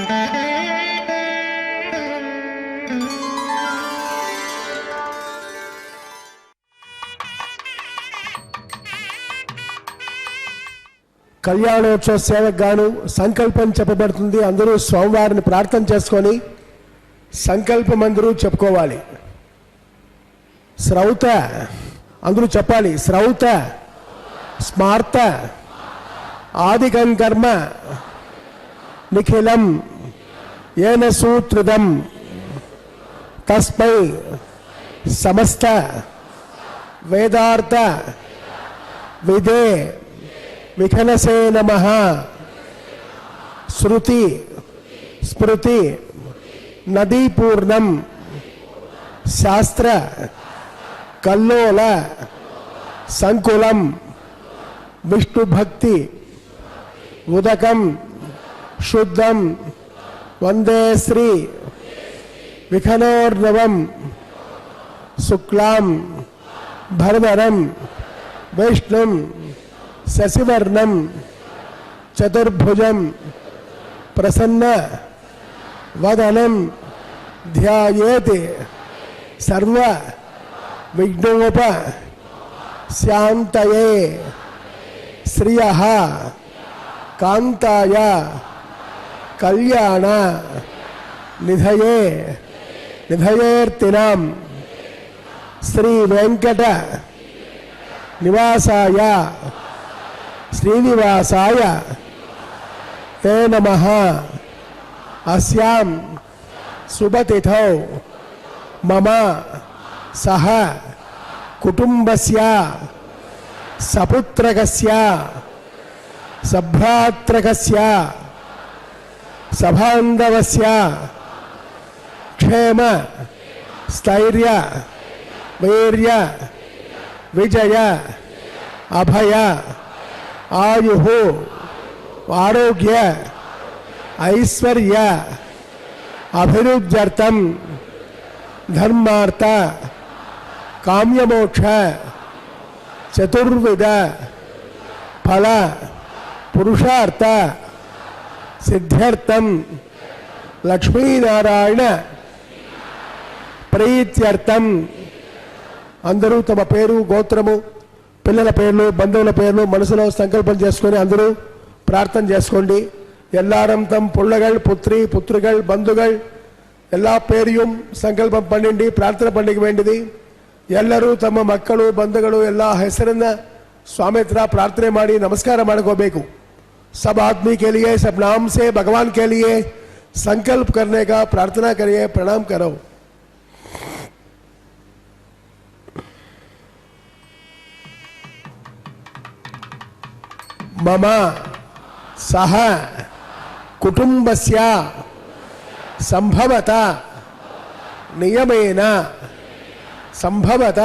కళ్యాణోత్సవ సేవకు గాను సంకల్పం చెప్పబడుతుంది. అందరూ స్వామివారిని ప్రార్థన చేసుకొని సంకల్పం అందరూ చెప్పుకోవాలి. శ్రౌత అందరూ చెప్పాలి. శ్రౌత స్మార్త ఆదికం కర్మ నిఖిలం ఏన సూత్రితం తస్మై సమస్త వేదార్థ విదే విఖనసే నమః. శృతి స్మృతి నదీపూర్ణం శాస్త్ర కల్లోల సంకులం విష్ణుభక్తి ఉదకం శుద్ధం వందే శ్రీ విఖనోర్నవం శుక్లాం భరధరం వైష్ణం శశివర్ణం చతుర్భుజం ప్రసన్న వదనం ధ్యాయేత్ సర్వ విఘ్నోప శాంతయే శ్రియః కాంతాయ కళ్యాణ నిధయే నిధయేర్తినాం శ్రీ వెంకట నివాసాయ శ్రీనివాసాయ తే నమః. అస్యాం శుభతిథౌ మమ సహ కుటుంబస్య సపుత్రకస్య సభ్రాత్రకస్య సబాంధవస్య క్షేమ స్థైర్య వీర్య విజయ అభయ ఆయుః ఆరోగ్య ఐశ్వర్య అభివృద్ధ్యర్థం ధర్మార్థ కామ్యమోక్ష చతుర్విధ ఫల పురుషార్థ సిద్ధ్యర్థం లక్ష్మీనారాయణ ప్రీత్యర్థం. అందరూ తమ పేరు గోత్రము పిల్లల పేర్లు బంధువుల పేర్లు మనసులో సంకల్పం చేసుకొని అందరూ ప్రార్థన చేసుకోండి. எல்லாரும் தம் பிள்ளைகள் புத்திரி புத்திரிகள் பந்துகள் எல்லா பேரையும் சங்கல்பம் பண்ணிண்டி ಪ್ರಾರ್ಥನೆ பண்ணிக்க வேண்டியது. ಎಲ್ಲರೂ ತಮ್ಮ ಮಕ್ಕಳು ಬಂಧುಗಳು ಎಲ್ಲ ಹೆಸರನ್ನ स्वामी हत्र प्रार्थने ಮಾಡಿ नमस्कार ಮಾಡ್ಕೋಬೇಕು. सब आदमी के लिए सब नाम से भगवान के लिए संकल्प करने का प्रार्थना करिए, प्रणाम करो. मम सह कुटुंबस्य संभवत नियमेन संभवत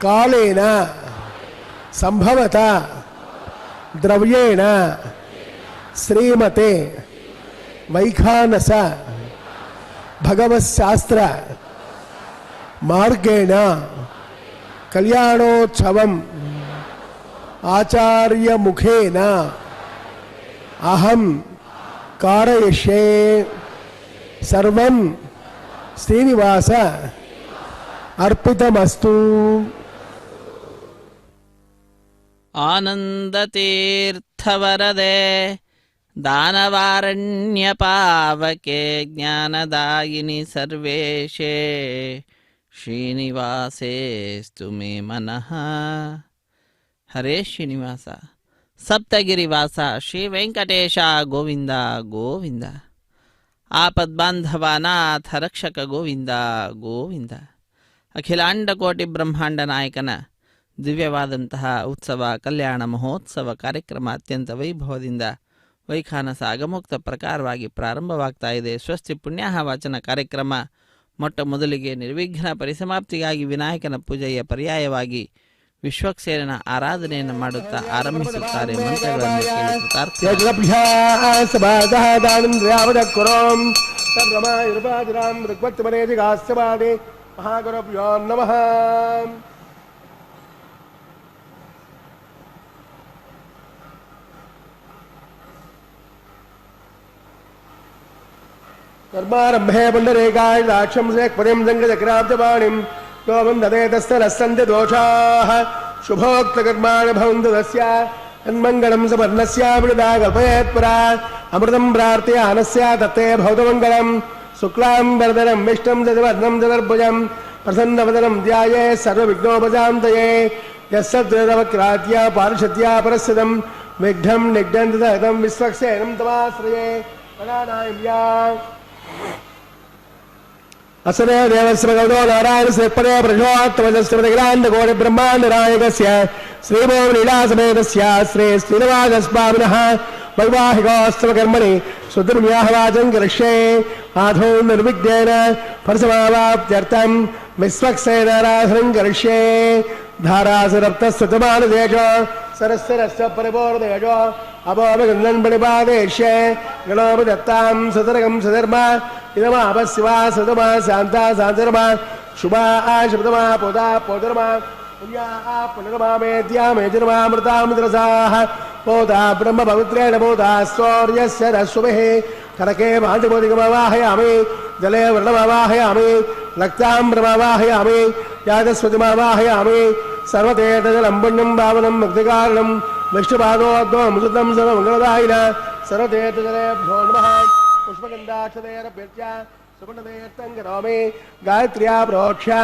कालेन संभवत द्रव्येण श्रीमते वैखानस भगवत्शास्त्र मार्गेण कल्याणोत्सवम् आचार्य मुखेन अहम कारयिष्ये. सर्वं श्रीनिवास अर्पितमस्तु. आनंदतीर्थवरदे दानवारण्यपावके ज्ञानदायिनि सर्वेशे श्रीनिवासेस्तु मे मनः. हरे श्रीनिवास सप्तगिरिवास श्री वेंकटेश गोविंद गोविंद. आपद्बांधवानाथ रक्षक गोविंद गोविंद. अखिलांड कोटि ब्रह्मांड नायकನ ದಿವ್ಯವಾದಂತಹ ಉತ್ಸವ ಕಲ್ಯಾಣ ಮಹೋತ್ಸವ ಕಾರ್ಯಕ್ರಮ ಅತ್ಯಂತ ವೈಭವದಿಂದ ವೈಖಾನಸ ಅಗಮುಕ್ತ ಪ್ರಕಾರವಾಗಿ ಪ್ರಾರಂಭವಾಗ್ತಾ ಇದೆ. ಸ್ವಸ್ತಿ ಪುಣ್ಯಾಹ ವಾಚನ ಕಾರ್ಯಕ್ರಮ ಮೊಟ್ಟ ಮೊದಲಿಗೆ ನಿರ್ವಿಘ್ನ ಪರಿಸಮಾಪ್ತಿಗಾಗಿ ವಿನಾಯಕನ ಪೂಜೆಯ ಪರ್ಯಾಯವಾಗಿ ವಿಶ್ವಕ್ಸೇನನ ಆರಾಧನೆಯನ್ನು ಮಾಡುತ್ತಾ ಆರಂಭಿಸುತ್ತಾರೆ. ಮಂತ್ರಗಳನ್ನು ಕೇಳಿ कर्मारम्भे पुण्डरीकाय दाक्षं पदिं सङ्गचक्राब्जपाणिं यो वन्दते तस्तनस्सन्ति दोषाः शुभोक्तकर्माणि भवन्तु तस्य तन्मङ्गलं सपर्णस्य मृदा कल्पयेत्परा अमृतं प्रार्थयानस्य तत्ते भवतमङ्गलं शुक्लां वरदनं विष्णुं चतुर्वर्णं चतुर्भुजं प्रसन्नवदनं ध्याये सर्वविघ्नोपशान्तये यस्सद्वक्रात्या पारिषद्या परस्थितं विघ्नं निघ्नं विश्वक्सेनं तमाश्रये गणानायम्या असने देवस्वगौदो नारायण श्रीपदे प्रजोत्तमजस्वतिग्राण्डकोटि ब्रह्माण्डनायकस्य श्रीभोमलीलासमेतस्य श्री श्रीनिवासस्वामिनः वैवाहिकोत्सवकर्मणि शुद्धपुण्याहवाचं करिष्ये आधो निर्विघ्नेन परसमावाप्त्यर्थं विश्वक्सेनाराधनं करिष्ये धारासरप्तस्तुतमानदेशो सरस्वरस्य परिपूर्णदेशो अपोमगन्धन् परिपादेश्ये गणोपि दत्तां सतरकं सधर्मा इदमापशिवा सतमा शान्ता शान्तर्मा शुभा आशुभतमा पोदा पोधर्मा पुण्या पुनर्मा मेद्या मेजर्मामृतामृतरसाः पोदा ब्रह्मपवित्रेण पोदा सौर्यस्य रश्मिः करके भातिपोदिकमावाहयामि जले वर्णमावाहयामि रक्ताम्रमावाहयामि याजस्वतिमावाहयामि सर्वतीर्थजलं पुण्यं पावनं मुक्तिकारणं विष्णुपादोद्वमृतं सर्वमङ्गलदायिन सर्वतीर्थजलेभ्यो नमः पुष्पगन्धाक्षतेरभ्यर्च्य सुवर्णतीर्थं करोमि गायत्र्या प्रोक्ष्य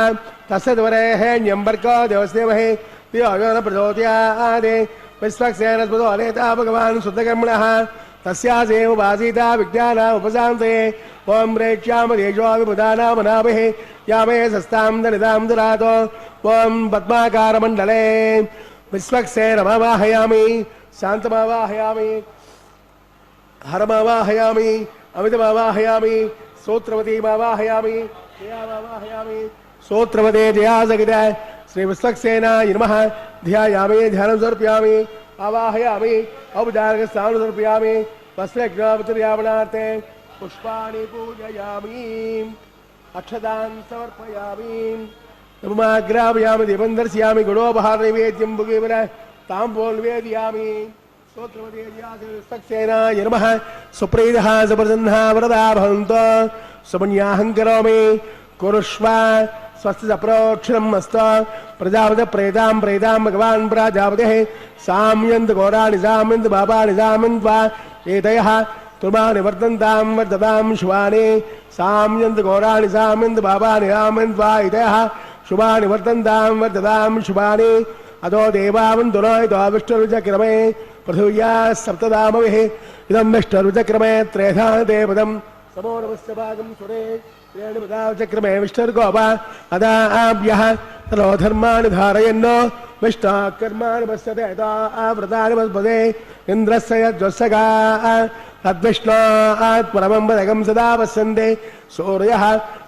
तस्य द्वरेण्यम्बर्को देवस्देमहे दियोजन प्रचोदयात् विश्वक्सेनस्पदो अनेता भगवान् शुद्धकर्मणः तस्यासेव वासीता विज्ञान उपशान्ते ओं प्रेक्ष्यामदेशो विबुधानामनाभिः यामे सस्तां दलितां दरातो ओं पद्माकारमण्डले विश्वक्सेनमावाहयामि शान्तमावाहयामि हरमावाहयामि अमितमावाहयामि सूत्रवतीमावाहयामि जयामावाहयामि सूत्रवते जयासगित श्री विश्वक्सेनाय नमः ध्यायामि ध्यानं समर्पयामि आवाहयामि औपचारिकस्नानं समर्पयामि वस्त्रज्ञापचर्यापणार्थे पुष्पाणि पूजयामि अक्षतान् समर्पयामि नममाग्रापयामि दीपं दर्शयामि गुणोपहारनैवेद्यं भुगीवर ताम्बूलनिवेदयामि स्तोत्रवते विश्वक्सेनाय नमः सुप्रीतः सुप्रसन्नः वरदा भवन्तु सुपुण्याहं करोमि कुरुष्व स्वस्ति सप्रोक्षरम् अस्तु प्रजापति प्रेतां प्रेतां भगवान् प्रजापतिः साम्यन्त घोराणि साम्यन्त पापानि साम्यन्त वा एतयः तुमानि वर्तन्तां वर्धतां शुभानि साम्यन्त घोराणि साम्यन्त पापानि साम्यन्त वा एतयः शुभानि वर्तन्तां वर्धतां शुभानि अतो देवावन्तु न इतो विष्णुरुचक्रमे पृथिव्या सप्तधामभिः इदं विष्णुरुचक्रमे त्रेधा देवदं समोनमस्य भागं सुरे चक्रमे विष्णुर्गोप अदाभ्यः तनो धर्माणि धारयन्नो विष्णुः कर्माणि पश्यते व्रतानि पश्यते इन्द्रस्य यज्वस्सगा तद्विष्णोः परमं पदकं सदा पश्यन्ते सूर्यः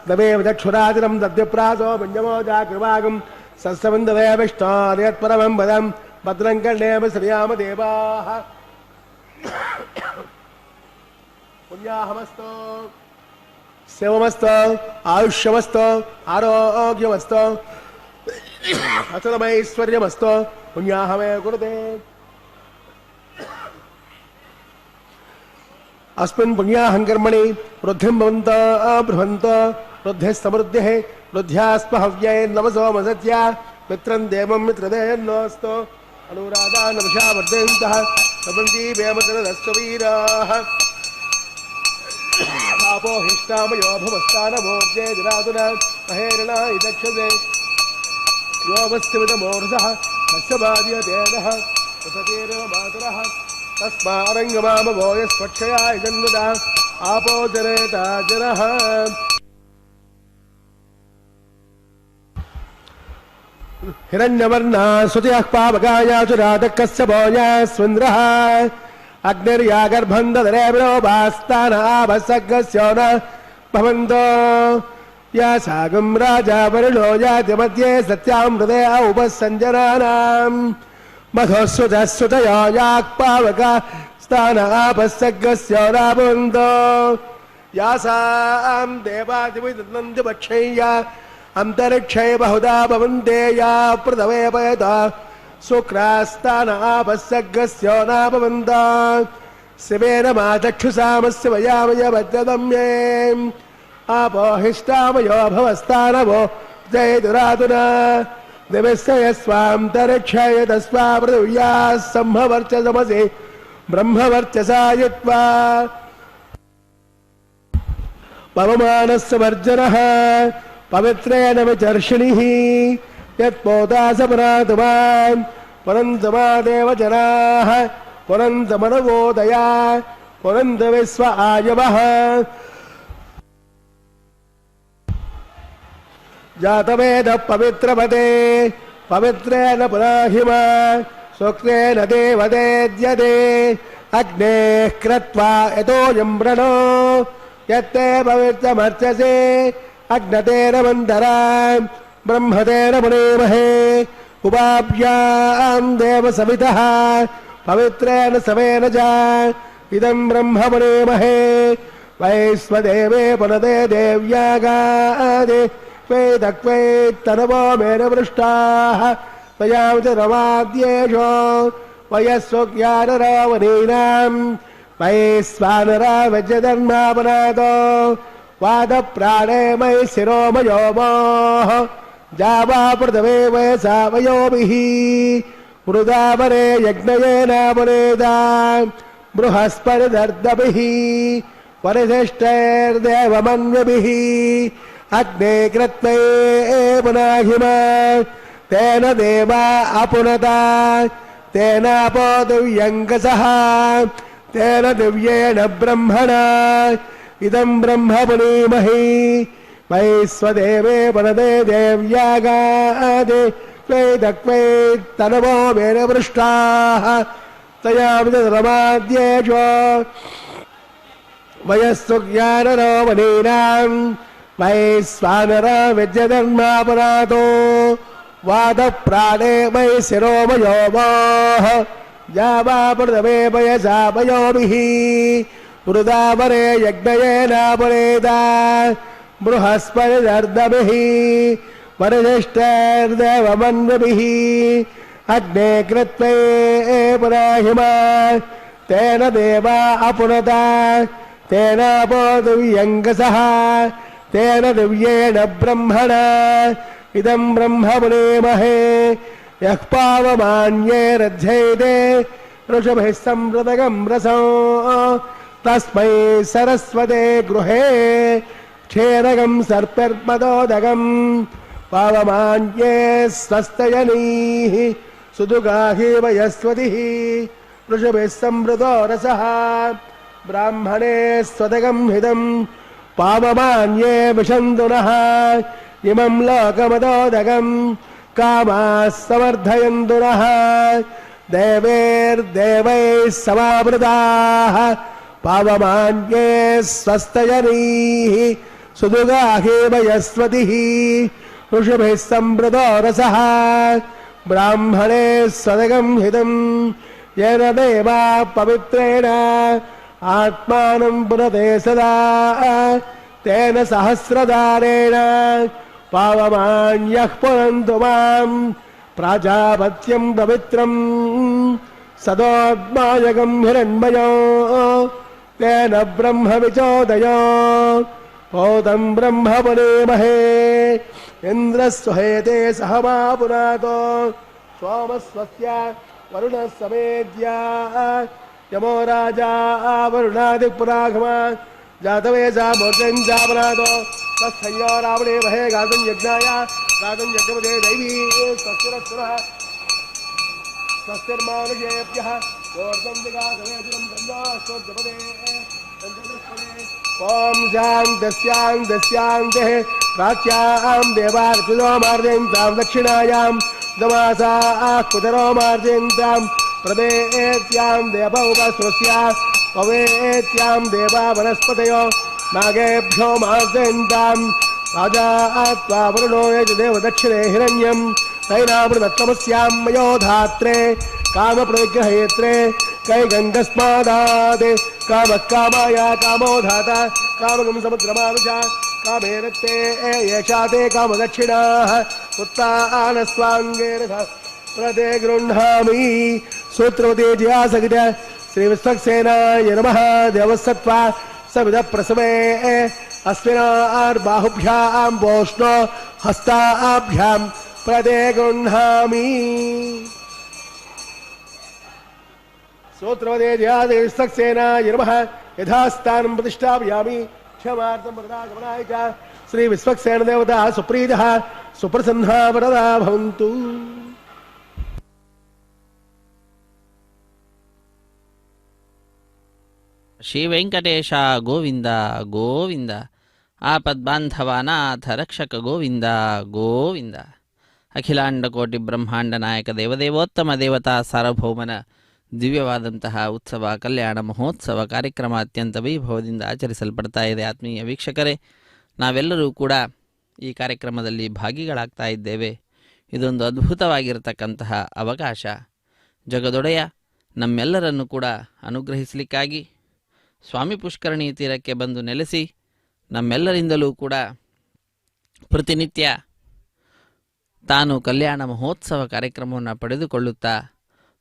तमेव चक्षुरादिनं तद्विप्रासो पञ्चमो जागृभागं सस्यवन्दते विष्णोः यत्परमं पदं भद्रं कर्णेम श्रियाम देवाः पुण्याहमस्तु शिवमस्तु आयुष्यमस्तु आरोग्यमस्तु अचलमैश्वर्यमस्तु पुण्याहमे कुरुते अस्मिन् पुण्याहं कर्मणि वृद्धिं भवन्तो बृहन्तो वृद्धिः समृद्धिः वृद्ध्यास्महव्यै नवसोमसत्य मित्रं देवं मित्रदेन्नोऽस्तु अनुराधानवशा वर्धयन्तः समन्ती वेमतरदस्वीराः पापो हिष्टामयो भवस्तानमोर्जे दुरातुना महेरणा इदक्षसे योऽवस्तिमिदमोर्धः तस्य बाध्यतेनः तथतेरव मातरः तस्मारङ्गमामभो यस्पक्षया इदन्नुदा आपो जरेता जनः हिरण्यवर्णा सुतयः पावकायाचुरातकस्य भोजास्विन्द्रः अग्निर्यागर्भं ददरे विलोभास्तानाभसग्गस्यो न भवन्तो या सागं राजा वरुणो याति मध्ये सत्यामृते उपसञ्जनानां मधुस्वतस्वतयो याक्पावका स्थानाभसग्गस्यो न भवन्तो यासां देवादिविदन्ति पक्षय्या अंतरिक्षे बहुधा भवन्ते या पृथवे पयता शुक्रास्तानापस्सग्गस्यो न भवन्ता शिवेन माचक्षुषामस्य वयामय वज्रदम्ये आपोहिष्टामयो भवस्तानवो जयदुरातुना दिवस्य यस्वान्तरिक्षाय तस्मा पृथिव्याः सम्भवर्चसमसि ब्रह्मवर्चसा यत्वा पवमानस्य वर्जनः पवित्रेण विचर्षिणिः यत्पोतासपरातुमान् पुनन्तमादेव जनाः पुनन्तमनवोदया पुनन्तविश्व आयवः जातवेदः पवित्रपदे पवित्रेण पुराहिमा शुक्रेण देवदेद्यते अग्नेः क्रत्वा यतोऽयं व्रणो यत्ते पवित्रमर्चसे अग्नतेन मन्दराम् ब्रह्मतेन मुनेमहे उपाभ्यां देव सवितः पवित्रेण सवेन च इदं ब्रह्म मुनेमहे वैश्वदेवे पुनदे देव्यागादे क्वेदक्वेत्तनवो मेन वृष्टाः त्वयां च रमाद्येषो वयस्वज्ञानरावणीनां वैश्वानरा वज्रधर्मापनादो वादप्राणे मयि शिरोमयो मोः जावा पृथवे वयसा वयोभिः वृदावरे यज्ञयेनापनेदा बृहस्पतिर्दर्दभिः परिशिष्टैर्देवमन्यभिः अग्ने कृत्वे पुनाहिमा तेन देवा अपुनता तेनापो दिव्यङ्कसः तेन दिव्येन ब्रह्मणा इदं ब्रह्म पुनीमहि वैश्वदेवे पुनदे देव्यागादे क्वेदक्वेत्तनवो मेन वृष्टाः तया विदरमाद्येषो वयस्सु ज्ञानरोमणीनां वैश्वानरा विद्यधर्मापरातो वादप्राणे मयि शिरोमयो मोः जावा पृथवे वयसा वयोभिः वृदावरे यज्ञयेनापनेदा बृहस्पतिर्दर्दभिः परिशिष्टैर्देवमन्यभिः अग्ने कृत्वे पुराहिमा तेन देवा अपुनता तेनापो दिव्यङ्कसः तेन दिव्येन ब्रह्मणा इदं ब्रह्म मुनेमहे यः पावमान्ये रज्जयते ऋषभिः संवृतगं रसो तस्मै सरस्वते गृहे क्षेरगं सर्पिर्मदोदगं पावमान्ये स्वस्तयनीः सुदुगाहि वयस्वतिः ऋषभिः संवृतो रसः ब्राह्मणे स्वदगं हितं पावमान्ये विशन्तुनः इमं लोकमदोदगं कामाः समर्थयन्तु नः देवैर्देवैः समावृताः पावमान्ये स्वस्तयनीः सुदुगाहि वयस्वतिः ऋषभिः संवृतो रसः ब्राह्मणे स्वदगं हितं येन देवा पवित्रेण आत्मानं पुनते सदा तेन सहस्रदारेण पावमान्यः पुनन्तु मां प्राजापत्यं पवित्रं सदोद्मायकं हिरण्मयो तेन ब्रह्म विचोदयो भूतं ब्रह्म पुनेमहे इन्द्रस्वहेते सह मा पुनातो सोमस्वस्य वरुणः समेद्या यमो राजा वरुणादिपुराघमा जातवेशा मोचञ्चापनातो तस्थयो रावणे महे गातुं यज्ञाय गातुं यज्ञपदे दैवी स्वस्तिरस्वरः स्वस्तिर्मानुषेभ्यः ॐ शान्तिः प्राच्यां देवार्पितो मार्जयन्तां दक्षिणायां दमासाः कुतरो मार्जयन्तां प्रदेत्यां देव उपस्वस्य पवेत्यां देवा वनस्पतयो नागेभ्यो मार्जयन्तां राजा त्वा वरुणो देव दक्षिणे हिरण्यं तैनामृतत्वमस्यां मयो धात्रे कामप्रविग्रहयत्रे कैगङ्गस्मादात् कामः कामाय कामो धाता कामगं समुद्रमानुजा कामेरत्ते येषा ते कामदक्षिणाः उत्तानस्वाङ्गेन प्रते गृह्णामि सूत्रवती जया सहित ಶ್ರೀ ವಿಶ್ವಕ್ಸೇನಾಯ ನಮಃ. ದೇವಸತ್ವ ಸವಿದ ಪ್ರಸವೇ ಅಸ್ಮಿನಾರ್ಬಾಹುಭ್ಯಾಂ ವೋಷ್ಣೋ ಹಸ್ತಾಭ್ಯಾಂ ಪ್ರದೇ ಗೃಹಾಮಿ. ಸ್ತೋತ್ರವದೇ ಜಯಾದ ವಿಶ್ವಕ್ಸೇನಾಯ ನಮಃ. ಯಥಾಸ್ಥಾನಂ ಪ್ರತಿಷ್ಠಾಪಯಾಮಿ. ಕ್ಷಮಾರ್ಥಂ ವರದಾಗಮನಾಯ ಚ ಶ್ರೀ ವಿಶ್ವಕ್ಸೇನ ದೇವತಾ ಸುಪ್ರೀತಃ ಸುಪ್ರಸನ್ನಾ ವರದಾ ಭವಂತು. ಶ್ರೀ ವೆಂಕಟೇಶ ಗೋವಿಂದ ಗೋವಿಂದ. ಆಪದ್ಬಾಂಧವಾನಾಥ ರಕ್ಷಕ ಗೋವಿಂದ ಗೋವಿಂದ. ಅಖಿಲಾಂಡ ಕೋಟಿ ಬ್ರಹ್ಮಾಂಡ ನಾಯಕ ದೇವದೇವೋತ್ತಮ ದೇವತಾ ಸಾರ್ವಭೌಮನ ದಿವ್ಯವಾದಂತಹ ಉತ್ಸವ ಕಲ್ಯಾಣ ಮಹೋತ್ಸವ ಕಾರ್ಯಕ್ರಮ ಅತ್ಯಂತ ವೈಭವದಿಂದ ಆಚರಿಸಲ್ಪಡ್ತಾ ಇದೆ. ಆತ್ಮೀಯ ವೀಕ್ಷಕರೇ, ನಾವೆಲ್ಲರೂ ಕೂಡ ಈ ಕಾರ್ಯಕ್ರಮದಲ್ಲಿ ಭಾಗಿಗಳಾಗ್ತಾ ಇದ್ದೇವೆ. ಇದೊಂದು ಅದ್ಭುತವಾಗಿರತಕ್ಕಂತಹ ಅವಕಾಶ. ಜಗದೊಡೆಯ ನಮ್ಮೆಲ್ಲರನ್ನು ಕೂಡ ಅನುಗ್ರಹಿಸಲಿಕ್ಕಾಗಿ ಸ್ವಾಮಿ ಪುಷ್ಕರಣಿ ತೀರಕ್ಕೆ ಬಂದು ನೆಲೆಸಿ ನಮ್ಮೆಲ್ಲರಿಂದಲೂ ಕೂಡ ಪ್ರತಿನಿತ್ಯ ತಾನು ಕಲ್ಯಾಣ ಮಹೋತ್ಸವ ಕಾರ್ಯಕ್ರಮವನ್ನು ಪಡೆದುಕೊಳ್ಳುತ್ತಾ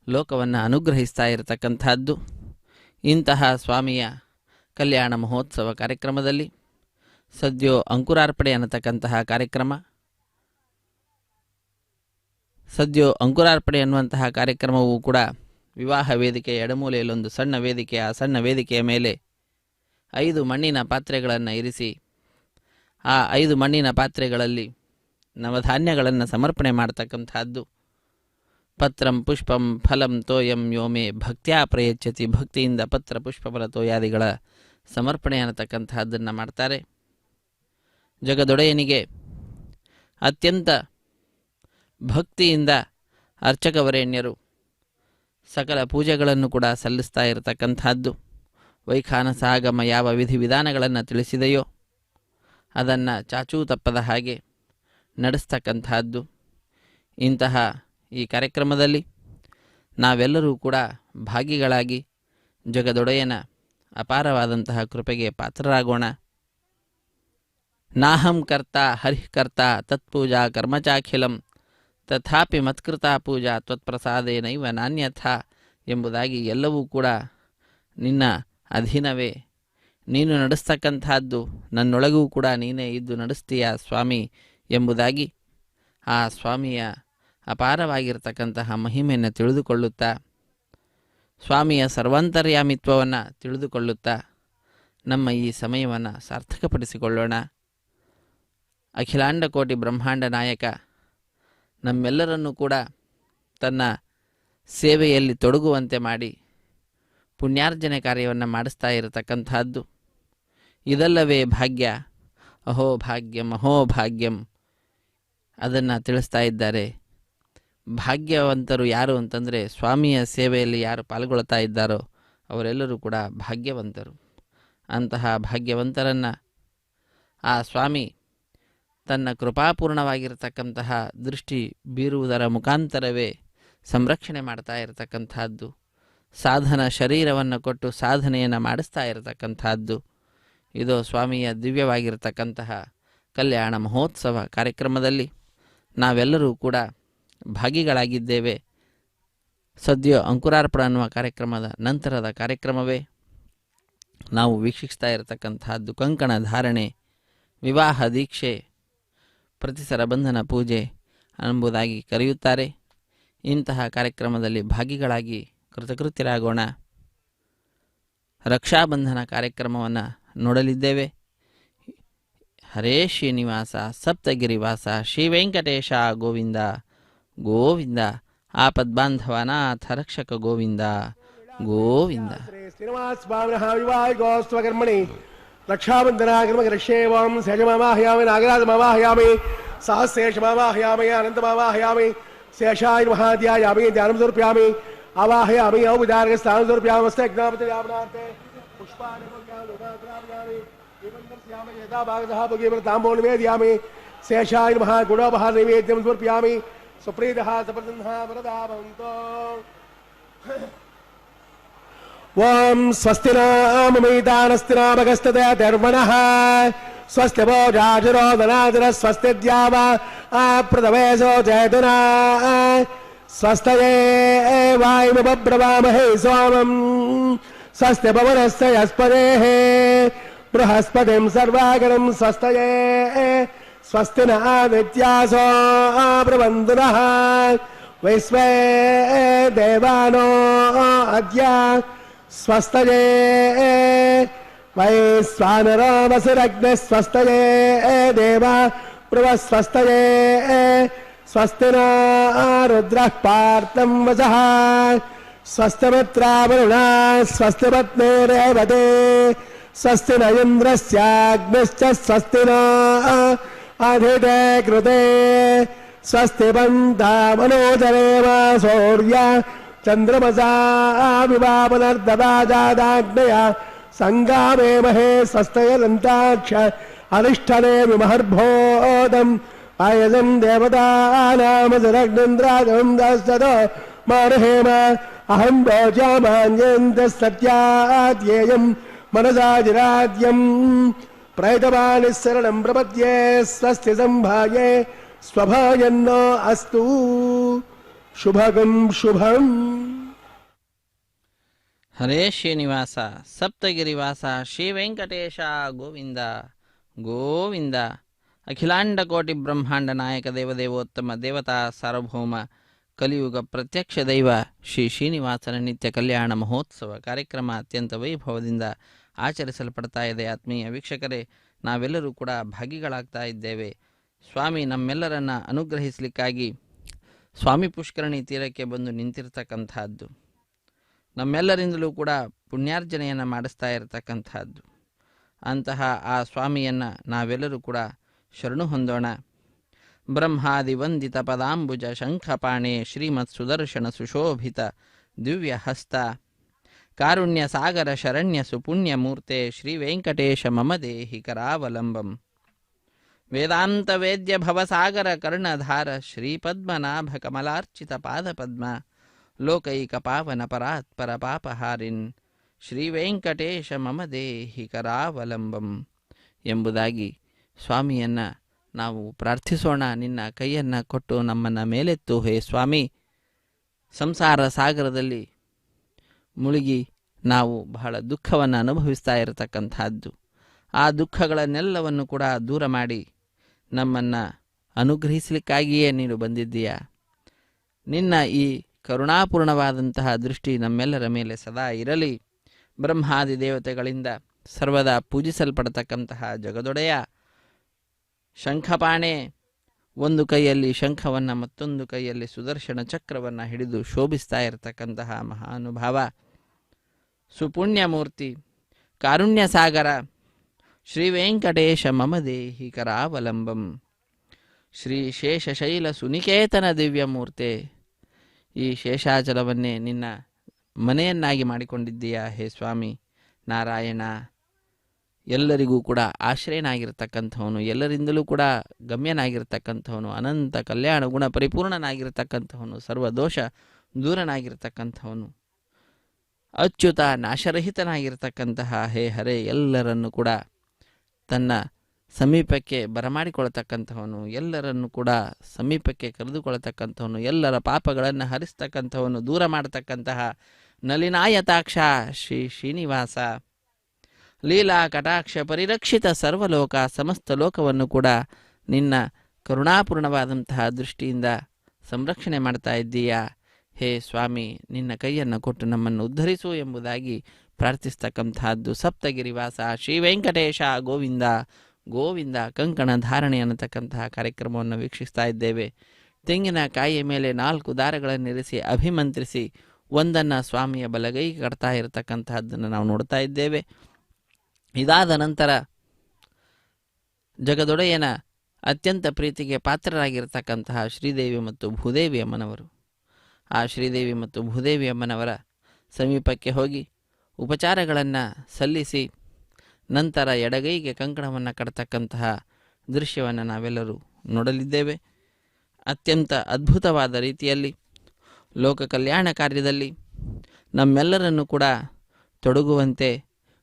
ಲೋಕವನ್ನು ಅನುಗ್ರಹಿಸ್ತಾ ಇರತಕ್ಕಂಥದ್ದು. ಇಂತಹ ಸ್ವಾಮಿಯ ಕಲ್ಯಾಣ ಮಹೋತ್ಸವ ಕಾರ್ಯಕ್ರಮದಲ್ಲಿ ಸದ್ಯೋ ಅಂಕುರಾರ್ಪಣೆ ಅನ್ನತಕ್ಕಂತಹ ಕಾರ್ಯಕ್ರಮ, ಸದ್ಯೋ ಅಂಕುರಾರ್ಪಣೆ ಅನ್ನುವಂತಹ ಕಾರ್ಯಕ್ರಮವೂ ಕೂಡ ವಿವಾಹ ವೇದಿಕೆಯ ಎಡಮೂಲೆಯಲ್ಲೊಂದು ಸಣ್ಣ ವೇದಿಕೆ, ಆ ಸಣ್ಣ ವೇದಿಕೆಯ ಮೇಲೆ 5 ಮಣ್ಣಿನ ಪಾತ್ರೆಗಳನ್ನು ಇರಿಸಿ ಆ 5 ಮಣ್ಣಿನ ಪಾತ್ರೆಗಳಲ್ಲಿ ನವಧಾನ್ಯಗಳನ್ನು ಸಮರ್ಪಣೆ ಮಾಡತಕ್ಕಂಥದ್ದು. ಪತ್ರಂ ಪುಷ್ಪಂ ಫಲಂ ತೋಯಂ ಯೋಮೆ ಭಕ್ತ್ಯಾ ಪ್ರಯಚ್ಛತಿ. ಭಕ್ತಿಯಿಂದ ಪತ್ರ ಪುಷ್ಪ ಫಲ ತೋಯಾದಿಗಳ ಸಮರ್ಪಣೆ ಅನ್ನತಕ್ಕಂತಹದ್ದನ್ನು ಮಾಡ್ತಾರೆ. ಜಗದೊಡೆಯನಿಗೆ ಅತ್ಯಂತ ಭಕ್ತಿಯಿಂದ ಅರ್ಚಕವರೇಣ್ಯರು ಸಕಲ ಪೂಜೆಗಳನ್ನು ಕೂಡ ಸಲ್ಲಿಸ್ತಾ ಇರತಕ್ಕಂಥದ್ದು. ವೈಖಾನಸ ಆಗಮ ಯಾವ ವಿಧಿವಿಧಾನಗಳನ್ನು ತಿಳಿಸಿದೆಯೋ ಅದನ್ನು ಚಾಚೂ ತಪ್ಪದ ಹಾಗೆ ನಡೆಸ್ತಕ್ಕಂಥದ್ದು. ಇಂತಹ ಈ ಕಾರ್ಯಕ್ರಮದಲ್ಲಿ ನಾವೆಲ್ಲರೂ ಕೂಡ ಭಾಗಿಗಳಾಗಿ ಜಗದೊಡೆಯನ ಅಪಾರವಾದಂತಹ ಕೃಪೆಗೆ ಪಾತ್ರರಾಗೋಣ. ನಾಹಂ ಕರ್ತ ಹರಿಃಕರ್ತ ತತ್ಪೂಜಾ ಕರ್ಮಚಾಖಿಲಂ ತಥಾಪಿ ಮತ್ಕೃತಾ ಪೂಜಾ ತ್ವತ್ಪ್ರಸಾದೇನೈವ ನಾನ್ಯಥಾ ಎಂಬುದಾಗಿ ಎಲ್ಲವೂ ಕೂಡ ನಿನ್ನ ಅಧೀನವೇ, ನೀನು ನಡೆಸ್ತಕ್ಕಂಥದ್ದು, ನನ್ನೊಳಗೂ ಕೂಡ ನೀನೇ ಇದ್ದು ನಡೆಸ್ತೀಯ ಸ್ವಾಮಿ ಎಂಬುದಾಗಿ ಆ ಸ್ವಾಮಿಯ ಅಪಾರವಾಗಿರ್ತಕ್ಕಂತಹ ಮಹಿಮೆಯನ್ನು ತಿಳಿದುಕೊಳ್ಳುತ್ತಾ, ಸ್ವಾಮಿಯ ಸರ್ವಾಂತರ್ಯಾಮಿತ್ವವನ್ನು ತಿಳಿದುಕೊಳ್ಳುತ್ತಾ ನಮ್ಮ ಈ ಸಮಯವನ್ನು ಸಾರ್ಥಕಪಡಿಸಿಕೊಳ್ಳೋಣ. ಅಖಿಲಾಂಡ ಕೋಟಿ ಬ್ರಹ್ಮಾಂಡ ನಾಯಕ ನಮ್ಮೆಲ್ಲರನ್ನೂ ಕೂಡ ತನ್ನ ಸೇವೆಯಲ್ಲಿ ತೊಡಗುವಂತೆ ಮಾಡಿ ಪುಣ್ಯಾರ್ಜನೆ ಕಾರ್ಯವನ್ನು ಮಾಡಿಸ್ತಾ ಇರತಕ್ಕಂಥದ್ದು. ಇದಲ್ಲವೇ ಭಾಗ್ಯ, ಅಹೋ ಭಾಗ್ಯಂ ಅಹೋ ಭಾಗ್ಯಂ ಅದನ್ನು ತಿಳಿಸ್ತಾ ಇದ್ದಾರೆ. ಭಾಗ್ಯವಂತರು ಯಾರು ಅಂತಂದರೆ ಸ್ವಾಮಿಯ ಸೇವೆಯಲ್ಲಿ ಯಾರು ಪಾಲ್ಗೊಳ್ತಾ ಇದ್ದಾರೋ ಅವರೆಲ್ಲರೂ ಕೂಡ ಭಾಗ್ಯವಂತರು. ಅಂತಹ ಭಾಗ್ಯವಂತರನ್ನು ಆ ಸ್ವಾಮಿ ತನ್ನ ಕೃಪಾಪೂರ್ಣವಾಗಿರತಕ್ಕಂತಹ ದೃಷ್ಟಿ ಬೀರುವುದರ ಮುಖಾಂತರವೇ ಸಂರಕ್ಷಣೆ ಮಾಡ್ತಾ ಇರತಕ್ಕಂಥದ್ದು. ಸಾಧನ ಶರೀರವನ್ನು ಕೊಟ್ಟು ಸಾಧನೆಯನ್ನು ಮಾಡಿಸ್ತಾ ಇರತಕ್ಕಂಥದ್ದು. ಇದು ಸ್ವಾಮಿಯ ದಿವ್ಯವಾಗಿರತಕ್ಕಂತಹ ಕಲ್ಯಾಣ ಮಹೋತ್ಸವ ಕಾರ್ಯಕ್ರಮದಲ್ಲಿ ನಾವೆಲ್ಲರೂ ಕೂಡ ಭಾಗಿಗಳಾಗಿದ್ದೇವೆ. ಸದ್ಯ ಅಂಕುರಾರ್ಪಣ ಅನ್ನುವ ಕಾರ್ಯಕ್ರಮದ ನಂತರದ ಕಾರ್ಯಕ್ರಮವೇ ನಾವು ವೀಕ್ಷಿಸ್ತಾ ಇರತಕ್ಕಂತಹದ್ದು. ಕಂಕಣ ಧಾರಣೆ, ವಿವಾಹ ದೀಕ್ಷೆ, ಪ್ರತಿಸರ ಬಂಧನ ಪೂಜೆ ಎಂಬುದಾಗಿ ಕರೆಯುತ್ತಾರೆ. ಇಂತಹ ಕಾರ್ಯಕ್ರಮದಲ್ಲಿ ಭಾಗಿಗಳಾಗಿ ಕೃತಕೃತ್ಯರಾಗೋಣ. ರಕ್ಷಾಬಂಧನ ಕಾರ್ಯಕ್ರಮವನ್ನು ನೋಡಲಿದ್ದೇವೆ. ಹರೇ ಶ್ರೀನಿವಾಸ ಸಪ್ತಗಿರಿವಾಸ ಶ್ರೀ ವೆಂಕಟೇಶ ಗೋವಿಂದ ಗೋವಿಂದ. ಆಪದ್ಬಾಂಧವನಾಥ ರಕ್ಷಕ ಗೋವಿಂದ ಗೋವಿಂದ. ಶ್ರೀನಿವಾಸ ಸ್ವಾಮಿನಃ ವಿವಾಹಿಗೋಸ್ತ್ವಕರ್ಮಣಿ ರಕ್ಷಾಬಂಧನಾಕರ್ಮಕರಿಷ್ಯೇವಂ ಸಹಜಮಾವಾಹಯಾಮಿ ನಾಗರಾಜಮಾವಾಹಯಾಮಿ ಸಹಸ್ರೇಶಮಾವಾಹಯಾಮಿ ಅನಂತಮಾವಾಹಯಾಮಿ ಶೇಷಾಯ ಮಹಾಧ್ಯಾಯಾಮಿ ಧ್ಯಾನಂ ಸಮರ್ಪಯಾಮಿ ಆವಾಹಯಾಮಿ ಔಪಚಾರಿಕ ಸ್ಥಾನಂ ಸಮರ್ಪಯಾಮಸ್ತೆ ಜ್ಞಾಪಯಾಮನಾರ್ತೆ ಪುಷ್ಪಾಣಿ ಯಥಾ ಭಾಗತಃ ಭಗೀವ್ರತಾಂಬೂಲ ನಿವೇದಯಾಮಿ ಶೇಷಾಯ ಮಹಾಗುಣೋಪಹಾರ ನೈವೇದ್ಯಂ ಸಮರ್ಪಯಾಮಿ ಸುಪ್ರೀತಃ ಸಪ್ರಸನ್ನಃ ವರದಾ ಭವಂತು. ಓಂ ಸ್ವಸ್ತಿ ನಾಮಮೇತಾನಸ್ತಿ ನಾಮಗಸ್ತದಯ ಧರ್ಮಣಃ ಸ್ವಸ್ತಿ ವೋ ರಾಜರೋ ಧನಾಧರ ಸ್ವಸ್ತಿ ದ್ಯಾವ ಪ್ರಥಮೇಶೋ ಜಯಧುನಾ ಸ್ವಸ್ತಯೇ ವಾಯುಮಬ್ರವಾಮಹೇ ಸೋಮಂ ಸ್ವಸ್ತಿ ಪವನಸ್ಯ ಯಸ್ಪದೇಃ ಬೃಹಸ್ಪತಿಂ ಸರ್ವಾಗರಂ ಸ್ವಸ್ತಯೇ ಸ್ವಸ್ತಿ ನ ಆದಿತ್ಯಾಸೋ ಬ್ರವಂದುನಃ ವೈಶ್ವೇ ದೇವಾನೋ ಅದ್ಯ ಸ್ವಸ್ತಯೇ ವೈಶ್ವಾನರೋ ವಸುರಗ್ನೇ ಸ್ವಸ್ತಯೇ ದೇವ ಬೃಹಸ್ವಸ್ತಯೇ ಸ್ವಸ್ತಿ ನ ರುದ್ರಃ ಪಾರ್ಥಂ ವಸಃ ಸ್ವಸ್ತಿಮಿತ್ರಾವರುಣ ಸ್ವಸ್ತಿ ಪತ್ನೇರೇವತೆ ಸ್ವಸ್ತಿ ನ ಇಂದ್ರಸ್ಯಾಗ್ನಿಶ್ಚ ಸ್ವಸ್ತಿ ನ ಅಧಿತೆ ಕೃತೆ ಸ್ವಸ್ತಿ ಪಂತಾ ಮನೋಜರೇವ ಸೌರ್ಯ ಚಂದ್ರಮಸಾ ವಿವಾಪನರ್ದವಾಜಾದಾಗ್ನಯ ಸಂಗಾಮೇ ಮಹೇ ಸ್ವಸ್ತಯದಂತಾಕ್ಷ ಅನಿಷ್ಠನೆ ವಿಮಹರ್ಭೋದಂ ಆಯದಂ ದೇವತಾನಾಮಸರಗ್ನೇಂದ್ರಾಜಂ ದಾಸ್ತದೋ ಮಾರಹೇಮ ಅಹಂ ಭೋಜಾಮಾನ್ಯಂತ ಸತ್ಯಾದ್ಯೇಯಂ ಮನಸಾಜಿರಾದ್ಯಂ ಪ್ರಯತಮಾನಿ ಶರಣಂ ಪ್ರಪದ್ಯೆ ಸ್ವಸ್ತಿ ಸಂಭಾಯೇ ಸ್ವಭಾಯನ್ನೋ ಅಸ್ತು ಶುಭಗಂ ಶುಭಂ. ಹರೇ ಶ್ರೀನಿವಾಸ ಸಪ್ತಗಿರಿವಾಸ ಶ್ರೀ ವೆಂಕಟೇಶ ಗೋವಿಂದ ಗೋವಿಂದ. ಅಖಿಲಾಂಡ ಕೋಟಿ ಬ್ರಹ್ಮಾಂಡ ನಾಯಕ ದೇವದೇವೋತ್ತಮ ದೇವತಾ ಸಾರ್ವಭೌಮ ಕಲಿಯುಗ ಪ್ರತ್ಯಕ್ಷ ದೈವ ಶ್ರೀ ಶ್ರೀನಿವಾಸನ ನಿತ್ಯ ಕಲ್ಯಾಣ ಮಹೋತ್ಸವ ಕಾರ್ಯಕ್ರಮ ಅತ್ಯಂತ ವೈಭವದಿಂದ ಆಚರಿಸಲ್ಪಡ್ತಾ ಇದೆ. ಆತ್ಮೀಯ ವೀಕ್ಷಕರೇ, ನಾವೆಲ್ಲರೂ ಕೂಡ ಭಾಗಿಗಳಾಗ್ತಾ ಇದ್ದೇವೆ. ಸ್ವಾಮಿ ನಮ್ಮೆಲ್ಲರನ್ನು ಅನುಗ್ರಹಿಸಲಿಕ್ಕಾಗಿ ಸ್ವಾಮಿ ಪುಷ್ಕರಣಿ ತೀರಕ್ಕೆ ಬಂದು ನಿಂತಿರ್ತಕ್ಕಂಥದ್ದು, ನಮ್ಮೆಲ್ಲರಿಂದಲೂ ಕೂಡ ಪುಣ್ಯಾರ್ಜನೆಯನ್ನು ಮಾಡಿಸ್ತಾ ಇರತಕ್ಕಂಥದ್ದು. ಅಂತಹ ಆ ಸ್ವಾಮಿಯನ್ನು ನಾವೆಲ್ಲರೂ ಕೂಡ ಶರಣು ಹೊಂದೋಣ. ಬ್ರಹ್ಮಾದಿ ವಂದಿತ ಪದಾಂಬುಜ ಶಂಖಪಾಣೆ ಶ್ರೀಮತ್ ಸುದರ್ಶನ ಸುಶೋಭಿತ ದಿವ್ಯ ಹಸ್ತ ಕಾರುಣ್ಯ ಸಾಗರ ಶರಣ್ಯ ಸುಪುಣ್ಯ ಮೂರ್ತೆ ಶ್ರೀ ವೆಂಕಟೇಶ ಮಮ ದೇಹಿ ಕರಾವಲಂಬಂ. ವೇದಾಂತ ವೇದ್ಯ ಭವಸಾಗರ ಕರ್ಣಧಾರ ಶ್ರೀ ಪದ್ಮನಾಭ ಕಮಲಾರ್ಚಿತ ಪಾದಪದ್ಮ ಲೋಕೈಕ ಪಾವನ ಪರಾತ್ಪರ ಪಾಪಹಾರಿನ್ ಶ್ರೀ ವೆಂಕಟೇಶ ಮಮ ದೇಹಿ ಕರಾವಲಂಬಂ ಎಂಬುದಾಗಿ ಸ್ವಾಮಿಯನ್ನು ನಾವು ಪ್ರಾರ್ಥಿಸೋಣ. ನಿನ್ನ ಕೈಯನ್ನು ಕೊಟ್ಟು ನಮ್ಮನ್ನು ಮೇಲೆತ್ತು ಹೇ ಸ್ವಾಮಿ. ಸಂಸಾರ ಸಾಗರದಲ್ಲಿ ಮುಳುಗಿ ನಾವು ಬಹಳ ದುಃಖವನ್ನು ಅನುಭವಿಸ್ತಾ ಇರತಕ್ಕಂಥದ್ದು. ಆ ದುಃಖಗಳನ್ನೆಲ್ಲವನ್ನು ಕೂಡ ದೂರ ಮಾಡಿ ನಮ್ಮನ್ನು ಅನುಗ್ರಹಿಸಲಿಕ್ಕಾಗಿಯೇ ನೀನು ಬಂದಿದ್ದೀಯ. ನಿನ್ನ ಈ ಕರುಣಾಪೂರ್ಣವಾದಂತಹ ದೃಷ್ಟಿ ನಮ್ಮೆಲ್ಲರ ಮೇಲೆ ಸದಾ ಇರಲಿ. ಬ್ರಹ್ಮಾದಿ ದೇವತೆಗಳಿಂದ ಸರ್ವದಾ ಪೂಜಿಸಲ್ಪಡತಕ್ಕಂತಹ ಜಗದೊಡೆಯ ಶಂಖಪಾಣೆ, ಒಂದು ಕೈಯಲ್ಲಿ ಶಂಖವನ್ನು ಮತ್ತೊಂದು ಕೈಯಲ್ಲಿ ಸುದರ್ಶನ ಚಕ್ರವನ್ನು ಹಿಡಿದು ಶೋಭಿಸ್ತಾ ಇರತಕ್ಕಂತಹ ಮಹಾನುಭಾವ, ಸುಪುಣ್ಯಮೂರ್ತಿ, ಕಾರುಣ್ಯ ಸಾಗರ ಶ್ರೀ ವೆಂಕಟೇಶ ಮಮ ದೇಹಿ ಕರಾವಲಂಬಂ. ಶ್ರೀ ಶೇಷಶೈಲ ಸುನಿಕೇತನ ದಿವ್ಯಮೂರ್ತೆ, ಈ ಶೇಷಾಚಲವನ್ನೇ ನಿನ್ನ ಮನೆಯನ್ನಾಗಿ ಮಾಡಿಕೊಂಡಿದ್ದೀಯಾ ಹೇ ಸ್ವಾಮಿ. ನಾರಾಯಣ ಎಲ್ಲರಿಗೂ ಕೂಡ ಆಶ್ರಯನಾಗಿರ್ತಕ್ಕಂಥವನು, ಎಲ್ಲರಿಂದಲೂ ಕೂಡ ಗಮ್ಯನಾಗಿರ್ತಕ್ಕಂಥವನು, ಅನಂತ ಕಲ್ಯಾಣ ಗುಣ ಪರಿಪೂರ್ಣನಾಗಿರ್ತಕ್ಕಂಥವನು, ಸರ್ವದೋಷ ದೂರನಾಗಿರ್ತಕ್ಕಂಥವನು, ಅಚ್ಯುತ ನಾಶರಹಿತನಾಗಿರ್ತಕ್ಕಂತಹ ಹೇ ಹರೇ ಎಲ್ಲರನ್ನು ಕೂಡ ತನ್ನ ಸಮೀಪಕ್ಕೆ ಬರಮಾಡಿಕೊಳ್ತಕ್ಕಂಥವನು, ಎಲ್ಲರನ್ನು ಕೂಡ ಸಮೀಪಕ್ಕೆ ಕರೆದುಕೊಳ್ತಕ್ಕಂಥವನು, ಎಲ್ಲರ ಪಾಪಗಳನ್ನು ಹರಿಸ್ತಕ್ಕಂಥವನು, ದೂರ ಮಾಡತಕ್ಕಂತಹ ನಲಿನಾಯತಾಕ್ಷ ಶ್ರೀ ಶ್ರೀನಿವಾಸ. ಲೀಲಾ ಕಟಾಕ್ಷ ಪರಿರಕ್ಷಿತ ಸರ್ವಲೋಕ, ಸಮಸ್ತ ಲೋಕವನ್ನು ಕೂಡ ನಿನ್ನ ಕರುಣಾಪೂರ್ಣವಾದಂತಹ ದೃಷ್ಟಿಯಿಂದ ಸಂರಕ್ಷಣೆ ಮಾಡ್ತಾ ಇದ್ದೀಯಾ ಹೇ ಸ್ವಾಮಿ. ನಿನ್ನ ಕೈಯನ್ನು ಕೊಟ್ಟು ನಮ್ಮನ್ನು ಉದ್ಧರಿಸು ಎಂಬುದಾಗಿ ಪ್ರಾರ್ಥಿಸ್ತಕ್ಕಂತಹದ್ದು. ಸಪ್ತಗಿರಿವಾಸ ಶ್ರೀ ವೆಂಕಟೇಶ ಗೋವಿಂದ ಗೋವಿಂದ. ಕಂಕಣ ಧಾರಣೆ ಅನ್ನತಕ್ಕಂತಹ ಕಾರ್ಯಕ್ರಮವನ್ನು ವೀಕ್ಷಿಸ್ತಾ ಇದ್ದೇವೆ. ತೆಂಗಿನಕಾಯಿಯ ಮೇಲೆ 4 ದಾರಗಳನ್ನಿರಿಸಿ ಅಭಿಮಂತ್ರಿಸಿ ಒಂದನ್ನು ಸ್ವಾಮಿಯ ಬಲಗೈಗೆ ಕಟ್ತಾ ಇರತಕ್ಕಂತಹದ್ದನ್ನು ನಾವು ನೋಡ್ತಾ ಇದ್ದೇವೆ. ಇದಾದ ನಂತರ ಜಗದೊಡೆಯನ ಅತ್ಯಂತ ಪ್ರೀತಿಗೆ ಪಾತ್ರರಾಗಿರ್ತಕ್ಕಂತಹ ಶ್ರೀದೇವಿ ಮತ್ತು ಭೂದೇವಿ ಅಮ್ಮನವರು, ಆ ಶ್ರೀದೇವಿ ಮತ್ತು ಭೂದೇವಿ ಅಮ್ಮನವರ ಸಮೀಪಕ್ಕೆ ಹೋಗಿ ಉಪಚಾರಗಳನ್ನು ಸಲ್ಲಿಸಿ ನಂತರ ಎಡಗೈಗೆ ಕಂಕಣವನ್ನು ಕಟ್ತಕ್ಕಂತಹ ದೃಶ್ಯವನ್ನು ನಾವೆಲ್ಲರೂ ನೋಡಲಿದ್ದೇವೆ. ಅತ್ಯಂತ ಅದ್ಭುತವಾದ ರೀತಿಯಲ್ಲಿ ಲೋಕ ಕಲ್ಯಾಣ ಕಾರ್ಯದಲ್ಲಿ ನಮ್ಮೆಲ್ಲರನ್ನು ಕೂಡ ತೊಡಗುವಂತೆ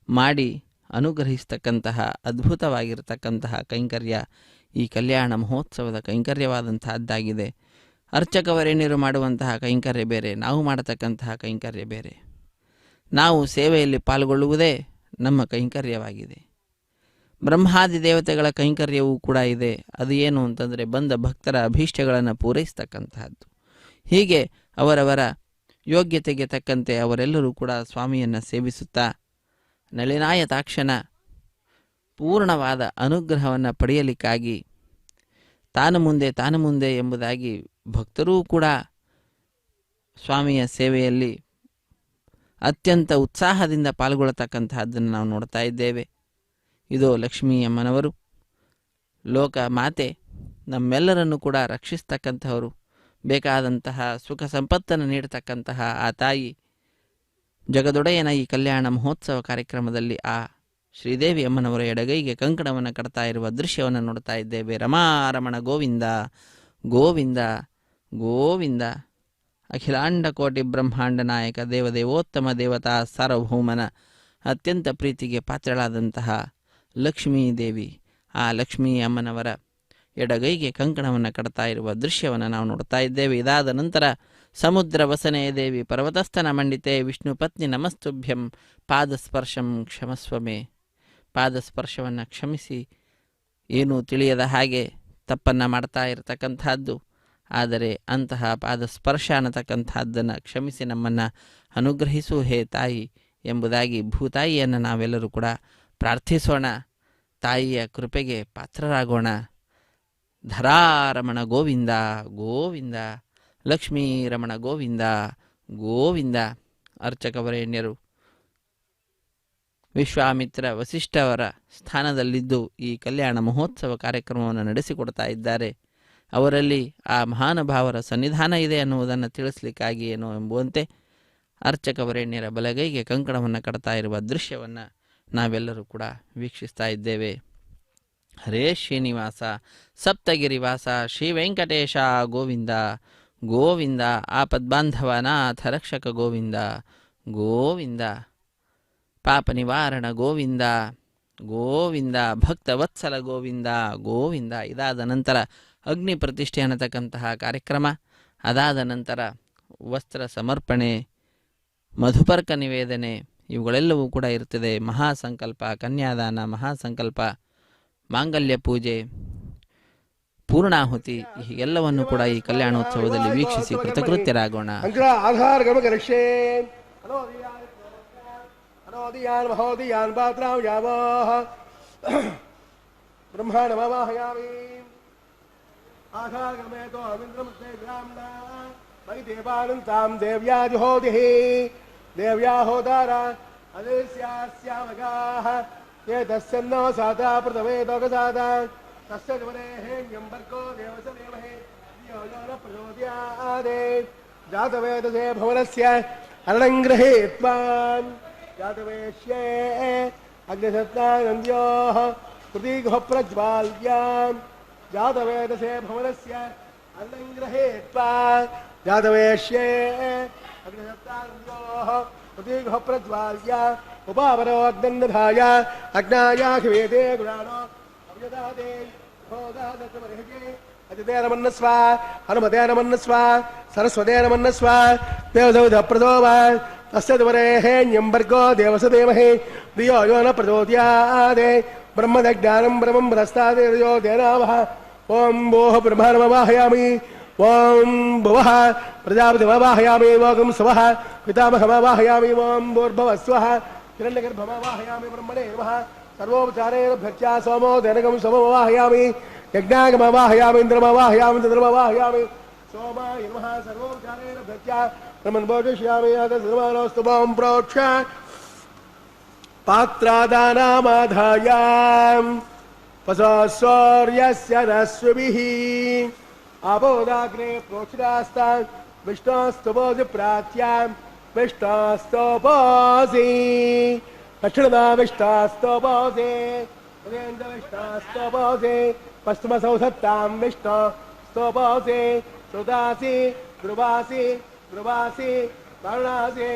ಮಾಡಿ ಅನುಗ್ರಹಿಸ್ತಕ್ಕಂತಹ ಅದ್ಭುತವಾಗಿರ್ತಕ್ಕಂತಹ ಕೈಂಕರ್ಯ ಈ ಕಲ್ಯಾಣ ಮಹೋತ್ಸವದ ಕೈಂಕರ್ಯವಾದಂತಹದ್ದಾಗಿದೆ. ಅರ್ಚಕವರೇಣ್ಯರು ಮಾಡುವಂತಹ ಕೈಂಕರ್ಯ ಬೇರೆ, ನಾವು ಮಾಡತಕ್ಕಂತಹ ಕೈಂಕರ್ಯ ಬೇರೆ. ನಾವು ಸೇವೆಯಲ್ಲಿ ಪಾಲ್ಗೊಳ್ಳುವುದೇ ನಮ್ಮ ಕೈಂಕರ್ಯವಾಗಿದೆ. ಬ್ರಹ್ಮಾದಿ ದೇವತೆಗಳ ಕೈಂಕರ್ಯವೂ ಕೂಡ ಇದೆ. ಅದು ಏನು ಅಂತಂದರೆ ಬಂದ ಭಕ್ತರ ಅಭೀಷ್ಟಗಳನ್ನು ಪೂರೈಸ್ತಕ್ಕಂತಹದ್ದು. ಹೀಗೆ ಅವರವರ ಯೋಗ್ಯತೆಗೆ ತಕ್ಕಂತೆ ಅವರೆಲ್ಲರೂ ಕೂಡ ಸ್ವಾಮಿಯನ್ನು ಸೇವಿಸುತ್ತಾ ನಳಿನಾಯತಾಕ್ಷನ ಪೂರ್ಣವಾದ ಅನುಗ್ರಹವನ್ನು ಪಡೆಯಲಿಕ್ಕಾಗಿ ತಾನು ಮುಂದೆ ಎಂಬುದಾಗಿ ಭಕ್ತರೂ ಕೂಡ ಸ್ವಾಮಿಯ ಸೇವೆಯಲ್ಲಿ ಅತ್ಯಂತ ಉತ್ಸಾಹದಿಂದ ಪಾಲ್ಗೊಳ್ಳತಕ್ಕಂತಹದ್ದನ್ನು ನಾವು ನೋಡ್ತಾ ಇದ್ದೇವೆ. ಇದು ಲಕ್ಷ್ಮೀ ಅಮ್ಮನವರು, ಲೋಕ ಮಾತೆ, ನಮ್ಮೆಲ್ಲರನ್ನು ಕೂಡ ರಕ್ಷಿಸ್ತಕ್ಕಂತಹವರು, ಬೇಕಾದಂತಹ ಸುಖ ಸಂಪತ್ತನ್ನು ನೀಡತಕ್ಕಂತಹ ಆ ತಾಯಿ ಜಗದೊಡೆಯನ ಈ ಕಲ್ಯಾಣ ಮಹೋತ್ಸವ ಕಾರ್ಯಕ್ರಮದಲ್ಲಿ ಆ ಶ್ರೀದೇವಿ ಅಮ್ಮನವರ ಎಡಗೈಗೆ ಕಂಕಣವನ್ನು ಕಟ್ತಾ ಇರುವ ದೃಶ್ಯವನ್ನು ನೋಡ್ತಾ ಇದ್ದೇವೆ. ರಮಾರಮಣ ಗೋವಿಂದ ಗೋವಿಂದ ಗೋವಿಂದ. ಅಖಿಲಾಂಡ ಕೋಟಿ ಬ್ರಹ್ಮಾಂಡ ನಾಯಕ ದೇವದೇವೋತ್ತಮ ದೇವತಾ ಸಾರ್ವಭೌಮನ ಅತ್ಯಂತ ಪ್ರೀತಿಗೆ ಪಾತ್ರಳಾದಂತಹ ಲಕ್ಷ್ಮೀ ದೇವಿ, ಆ ಲಕ್ಷ್ಮೀ ಅಮ್ಮನವರ ಎಡಗೈಗೆ ಕಂಕಣವನ್ನು ಕಟ್ತಾ ಇರುವ ದೃಶ್ಯವನ್ನು ನಾವು ನೋಡ್ತಾ ಇದ್ದೇವೆ. ಇದಾದ ನಂತರ ಸಮುದ್ರ ವಸನೆ ದೇವಿ ಪರ್ವತಸ್ಥನ ಮಂಡಿತೆ ವಿಷ್ಣು ಪತ್ನಿ ನಮಸ್ತುಭ್ಯಂ ಪಾದಸ್ಪರ್ಶಂ ಕ್ಷಮಸ್ವಮೇ. ಪಾದಸ್ಪರ್ಶವನ್ನು ಕ್ಷಮಿಸಿ, ಏನೂ ತಿಳಿಯದ ಹಾಗೆ ತಪ್ಪನ್ನು ಮಾಡ್ತಾ ಇರತಕ್ಕಂಥದ್ದು, ಆದರೆ ಅಂತಹ ಪಾದಸ್ಪರ್ಶ ಅನ್ನತಕ್ಕಂಥದ್ದನ್ನು ಕ್ಷಮಿಸಿ ನಮ್ಮನ್ನು ಅನುಗ್ರಹಿಸು ಹೇ ತಾಯಿ ಎಂಬುದಾಗಿ ಭೂತಾಯಿಯನ್ನು ನಾವೆಲ್ಲರೂ ಕೂಡ ಪ್ರಾರ್ಥಿಸೋಣ. ತಾಯಿಯ ಕೃಪೆಗೆ ಪಾತ್ರರಾಗೋಣ. ಧರಾರಮಣ ಗೋವಿಂದ ಗೋವಿಂದ, ಲಕ್ಷ್ಮೀ ರಮಣ ಗೋವಿಂದ ಗೋವಿಂದ. ಅರ್ಚಕವರೇಣ್ಯರು ವಿಶ್ವಾಮಿತ್ರ ವಸಿಷ್ಠವರ ಸ್ಥಾನದಲ್ಲಿದ್ದು ಈ ಕಲ್ಯಾಣ ಮಹೋತ್ಸವ ಕಾರ್ಯಕ್ರಮವನ್ನು ನಡೆಸಿಕೊಡ್ತಾ ಇದ್ದಾರೆ. ಅವರಲ್ಲಿ ಆ ಮಹಾನುಭಾವರ ಸನ್ನಿಧಾನ ಇದೆ ಅನ್ನುವುದನ್ನು ತಿಳಿಸ್ಲಿಕ್ಕಾಗಿ ಏನೋ ಎಂಬುವಂತೆ ಅರ್ಚಕವರೇಣ್ಯರ ಬಲಗೈಗೆ ಕಂಕಣವನ್ನು ಕಟ್ತಾ ಇರುವ ದೃಶ್ಯವನ್ನು ನಾವೆಲ್ಲರೂ ಕೂಡ ವೀಕ್ಷಿಸ್ತಾ ಇದ್ದೇವೆ. ಹರೇ ಶ್ರೀನಿವಾಸ ಸಪ್ತಗಿರಿವಾಸ ಶ್ರೀ ವೆಂಕಟೇಶ ಗೋವಿಂದ ಗೋವಿಂದ. ಆಪದ್ಬಾಂಧವ ನಾಥ ರಕ್ಷಕ ಗೋವಿಂದ ಗೋವಿಂದ. ಪಾಪ ನಿವಾರಣ ಗೋವಿಂದ ಗೋವಿಂದ. ಭಕ್ತವತ್ಸಲ ಗೋವಿಂದ ಗೋವಿಂದ. ಇದಾದ ನಂತರ ಅಗ್ನಿ ಪ್ರತಿಷ್ಠೆ ಅನ್ನತಕ್ಕಂತಹ ಕಾರ್ಯಕ್ರಮ, ಅದಾದ ನಂತರ ವಸ್ತ್ರ ಸಮರ್ಪಣೆ, ಮಧುಪರ್ಕ ನಿವೇದನೆ, ಇವುಗಳೆಲ್ಲವೂ ಕೂಡ ಇರ್ತದೆ. ಮಹಾಸಂಕಲ್ಪ, ಕನ್ಯಾದಾನ, ಮಹಾಸಂಕಲ್ಪ, ಮಾಂಗಲ್ಯ ಪೂಜೆ, ಪೂರ್ಣಾಹುತಿ, ಎಲ್ಲವನ್ನು ಕೂಡ ಈ ಕಲ್ಯಾಣೋತ್ಸವದಲ್ಲಿ ವೀಕ್ಷಿಸಿ ಕೃತಕೃತ್ಯರಾಗೋಣ. ये दस्यन्नो साता प्रथमे दोगसादा तस्य द्वरेः यम्बर्को देवस्य देवहे यो न प्रचोदयादे जातवेदसे भवनस्य अरणङ्गृहीत्वा जातवेश्ये अग्निसत्तानन्द्योः कृतिगुः प्रज्वाल्यां जातवेदसे भवनस्य अरणङ्गृहीत्वा जातवेश्ये अग्निसत्तानन्द्योः कृतिगुः प्रज्वाल्या उपावरो अग्नन्धाय अग्नायाखिवेदे गुणानो अव्यदादे भोगादत्तमर्हजे अजिते नमन्नस्वा हनुमते नमन्नस्वा सरस्वते नमन्नस्वा देवसौधप्रदोवा तस्य द्वरेः न्यम्बर्गो देवस्य देमहे धियो यो न प्रचोदयादे ब्रह्मज्ञानं ब्रह्मं प्रस्तादेर्यो देनावः ॐ भोः ब्रह्माणमवाहयामि ॐ भुवः प्रजापतिमवाहयामि वोगं स्वः पितामहमवाहयामि ॐ भूर्भुवस्वः हिरण्यगर्भमवाहयामि ब्रह्मणे नमः सर्वोपचारेण भक्त्या सोमो देनगं सोममवाहयामि यज्ञागमवाहयामि इन्द्रमवाहयामि चन्द्रमवाहयामि सोमाय नमः सर्वोपचारेण भक्त्या ब्रह्मन् बोधिष्यामि सर्वानोस्तु मां प्रोक्ष्य पात्रादानामाधाय पशोस्वर्यस्य रश्मिभिः आपोदाग्ने प्रोक्षितास्तां विष्णोस्तुपोऽसि प्राच्यां विष्णोस्तुपोऽसि दक्षिणदा विष्णोस्तुपोऽसि उदयेन्द्र विष्णोस्तुपोऽसि पश्चिमसौधत्तां विष्णोस्तुपोऽसि सुदासि ध्रुवासि ध्रुवासि वारुणासि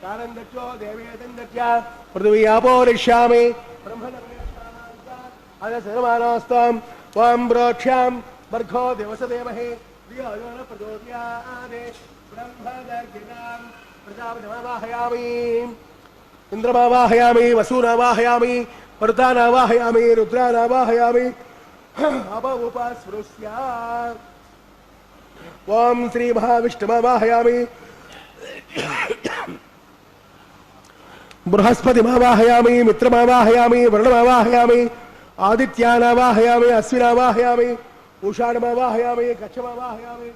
कारन्दक्षो देवेदन्दक्ष्या पृथिवी आपोरिष्यामि ब्रह्मणस्त्वं ॐ प्रोक्ष्यां वर्घो देवस्य देमहे ఇంద్రమావాహయామి, వసూనావాహయామి, మరుతానావాహయామి, రుద్రానావాహయామి. అపముపస్పృశ్య ఓం శ్రీ మహావిష్ణుమావాహయామి, బృహస్పతిమావాహయామి, మిత్రమావాహయామి, వరుణమావాహయామి, ఆదిత్యానావాహయామి, అశ్వినావాహయామి, ఉషాణమావాహయామి, కక్షమావాహయామి,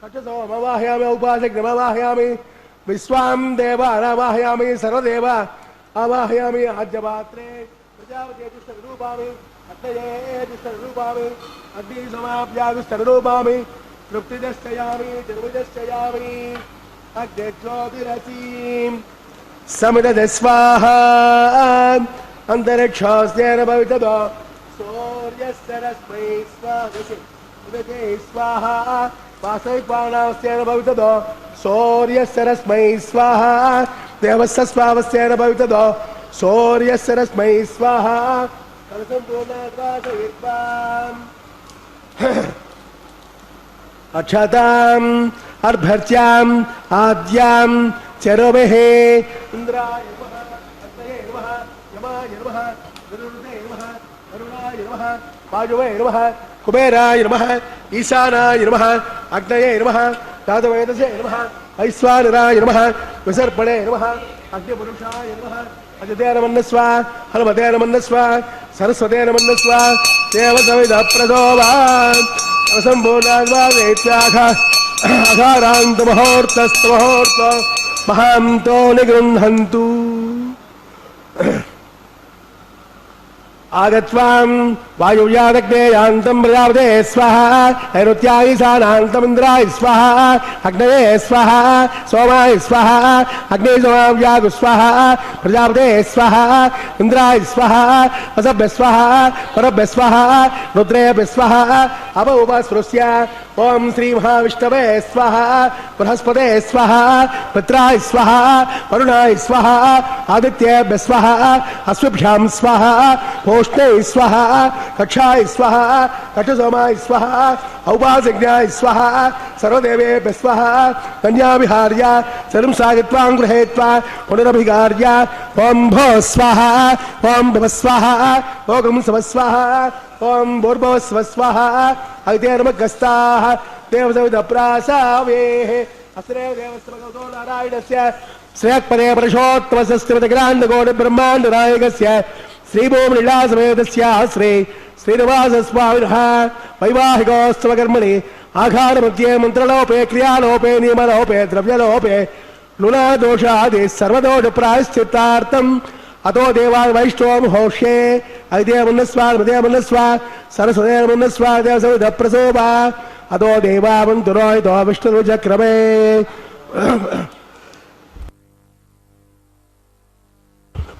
కక్షసోమమావాహయామి, ఉపాసగ్నమావాహయామి, విశ్వాం దేవానావాహయామి, సర్వదేవ ఆవాహయామి. ఆద్యపాత్రే ప్రజాపతిరూపామి, అగ్నయేరూపామి, అగ్ని సమాప్యాగుస్తరూపామి, తృప్తిదశ్చయామి, చర్మిదశ్చయామి, అగ్నిజ్యోతిరసీం సమిద స్వాహా. అంతరిక్షాస్యేన భవితదో సూర్యస్సరస్మై స్వాహా. వాసవిపాణాస్యేన భవితదో సూర్యస్సరస్మై స్వాహా. దేవస్య స్వావస్యేన భవితదో సూర్యస్సరస్మై స్వాహా. అక్షతాం అర్భర్త్యాం ఆద్యాం చరవహే. ఇంద్రాయ నమః, అగ్నయే నమః, యమాయ నమః, గరుడాయ నమః, వరుణాయ నమః, వాయువే నమః, కుబేరాయ నమః, ఈశానాయ నమః, అగ్నయే నమః, ధాతవేదసే నమః, ఐశ్వానరాయ నమః, విసర్పణే నమః, అగ్నిపురుషాయ నమః, అజితే నమన్నస్వ, హనుమతే నమన్నస్వ, సరస్వతే నమన్నస్వ, దేవసవిద ప్రసోభా అఘారాంత మహోర్తస్తమహోర్త మహాంతో నిగృహంతు. ఆగత్వాం వాయువ్యాదగ్నేయాంతం ప్రజాపతే స్వాహా. నైరుత్యాయిశానాంతమింద్రాయ స్వాహా. అగ్నయే స్వాహా, సోమాయ స్వాహా, అగ్నే సోమావ్యాగు స్వాహా, ప్రజాపతే స్వాహా, ఇంద్రాయ స్వాహా, వసభ్య స్వాహా, పరభ్య స్వాహా, రుద్రేభ్య స్వాహా. అప ఉపస్పృశ్య ఓం శ్రీ మహావిష్ణవే స్వాహా. బృహస్పతే స్వాహా, మిత్రాయ స్వాహా, వరుణాయ స్వాహా, ఆదిత్యేభ్య స్వాహా, అశ్వభ్యాం స్వాహా, ఓష్ణై స్వాహా, కక్షాయ స్వాహా, కక్షసోమాయ స్వాహా, ఔపాసజ్ఞాయ స్వాహా, సర్వదేవేభ్య స్వాహా. కన్యావిహార్య సర్వం సాగిత్వాం గృహేత్వా పునరభిగార్య ఓం భో స్వాహా, ఓం భవ స్వాహా, ఓం సమస్వాహా, ఓం భూర్భువస్వ స్వాహా. అగితేర్మగస్తాః దేవసవిధప్రాసావే. అస్రేవ దేవస్య భగవతో నారాయణస్య శ్రేయఃపదే పురుషోత్తమస్య బ్రహ్మాండ నాయకస్య శ్రీభూమిలీలాసమేతస్య శ్రీ శ్రీనివాసస్వామినః వైవాహికోత్సవ కర్మణి ఆఘాడ మధ్యే మంత్రలోపే క్రియాలోపే నియమలోపే ద్రవ్యలోపే లుణాదోషాది సర్వదోష ప్రాయశ్చిత్తార్థం అతో దేవా వైష్ణవం హోష్యే. ఐదేమన్నస్వ హృదయమన్నస్వ సరస్వదేమన్నస్వ దేవసవిధ ప్రసోభా. అతో దేవావంతురోహితో విష్ణురుచక్రమే.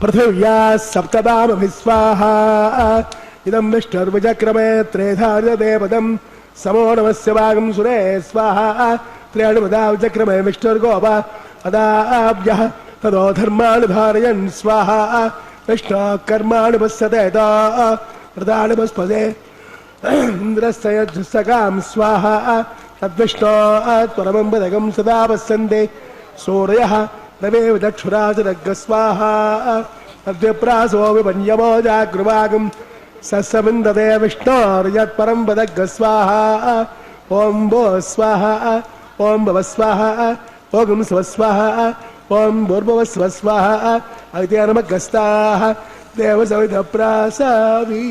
పృథివ్యా సప్తదామభిస్వాహా. ఇదం విష్ణుర్విచక్రమే త్రేధార్యదేవదం సమో నమస్య భాగం సురే స్వాహా. త్రేణుమదా విచక్రమే విష్ణుర్గోప అదాభ్యః తదో ధర్మాణి ధారయన్ స్వాహా. విష్ణు కర్మాణి పశ్యతే ప్రధాని పస్పదే ఇంద్రస్యకాం స్వాహా. తద్విష్ణోత్ పరమం పదకం సదా పశ్యంతే సూర్యః రవేవ దక్షురాజరగ్గ స్వాహా. తద్విప్రాసో విపన్యమో జాగృవాగం సస్సవిందతే విష్ణోర్యత్పరం పదగ్గ స్వాహా. ఓం భో స్వాహా, ఓం భవ స్వాహా, ఓం స్వ స్వాహా, ఓం భూర్భువస్వ స్వాహా. అయితే నమగస్తాః దేవసవిధ ప్రాసావి.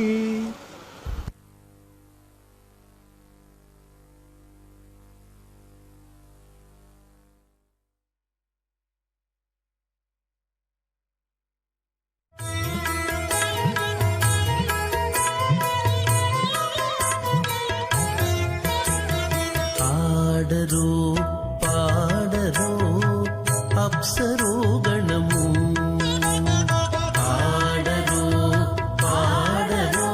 ఆడరు పాడరు అప్సరో గణము. ఆడరు పాడరు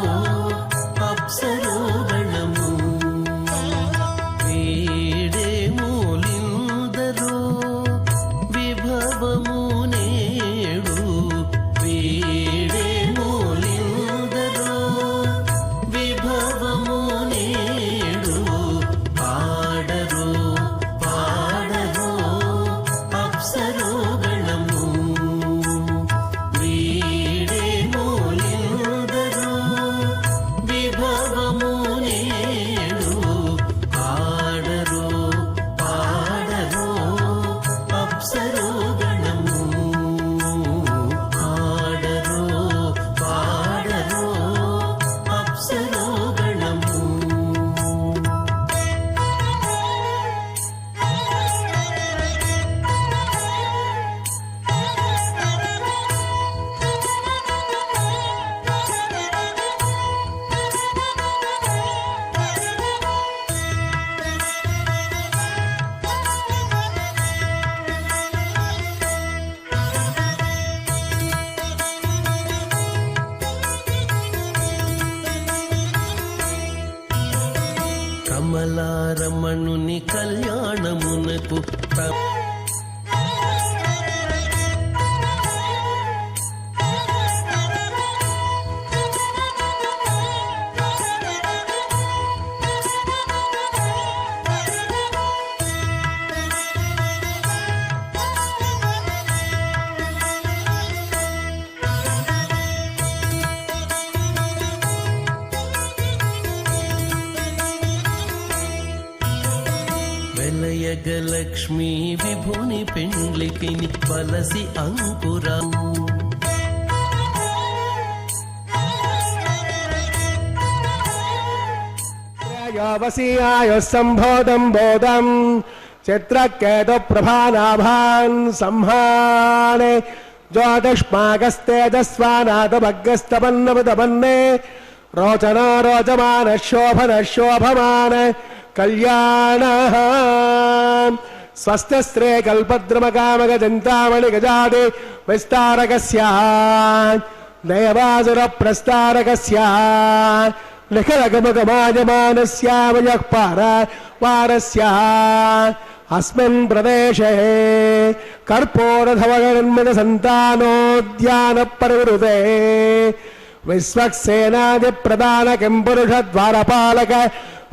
కమలారమణుని కళ్యాణమునకు వెలయగలక్ష్మీ విభుని పెండ్లికిని వలసి అంకురావు వసీయాయ సంబోధం బోధం చిత్రకేతు ప్రభానాభాన్ సంహానే జ్యోతిష్మాగస్తేజస్వానాథభగ్గస్తపన్నమతపన్నే రోచనా రోచమాన శోభన శోభమాన కళ్యాణ స్వస్త్రే కల్పద్రుమకామగ చింతామణి గజాది విస్తారకస్య దయవాసుర ప్రస్తారకస్య నిఖిలగమగమాయమానస్యామయఃపార వారస్య అస్మిన్ ప్రదేశే కర్పూరధవగన్మిత సంతానోద్యాన పరివృతే విశ్వక్సేనాది ప్రధాన కింపురుష ద్వారపాలక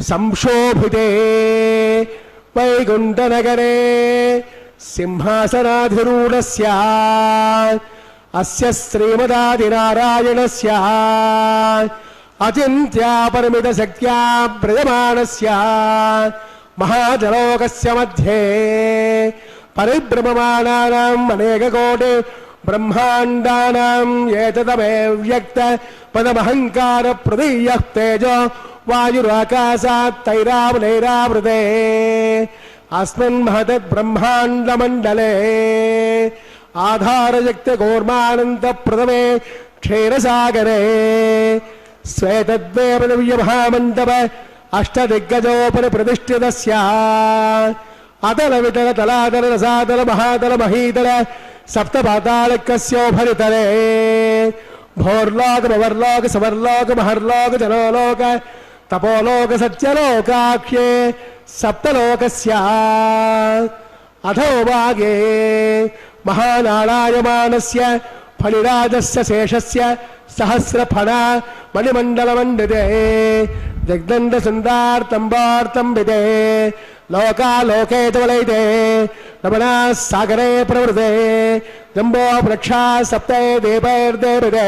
సంశోభితే వైకుంఠనగరే సింహాసనాధిరూఢస్య అస్య శ్రీమదాదినారాయణస్య అచింత్యాపరిమిత శక్త్యా ప్రజమానస్య మహాజలోకస్య మధ్యే పరిభ్రమమాణానాం అనేకకోటి బ్రహ్మాండానాం ఏతదమే వ్యక్త పదమహంకార ప్రదీయః తేజో వాయురాకాశాత్ తైరావనైరావృతే అస్మిన్ మహత్ బ్రహ్మాండమండలే ఆధారశక్తి కూర్మానంద ప్రథమే క్షీరసాగరే శ్వేతద్వేవ మహామండప అష్టదిగ్గజోపరి ప్రతిష్ఠితస్య అతల వితల తలాతల రసాతల మహాతల మహీతల సప్తపాతాళికస్యోపరితలే భోర్లోక భవర్లోక సవర్లోక మహర్లోక జనోలోక తపోలోక సత్యలోకాఖ్యే సప్తలోకస్య అథోభాగే మహానాళాయమానస్య ఫణిరాజస్య శేషస్య సహస్రఫణ మణిమండలమండితే దిగ్దండ సుందార్తంబార్తం విదే లోకాలోకే తవలైతే రమణా సాగరే ప్రవృతే జంబో వృక్షా సప్తే దేవైర్దేవిదే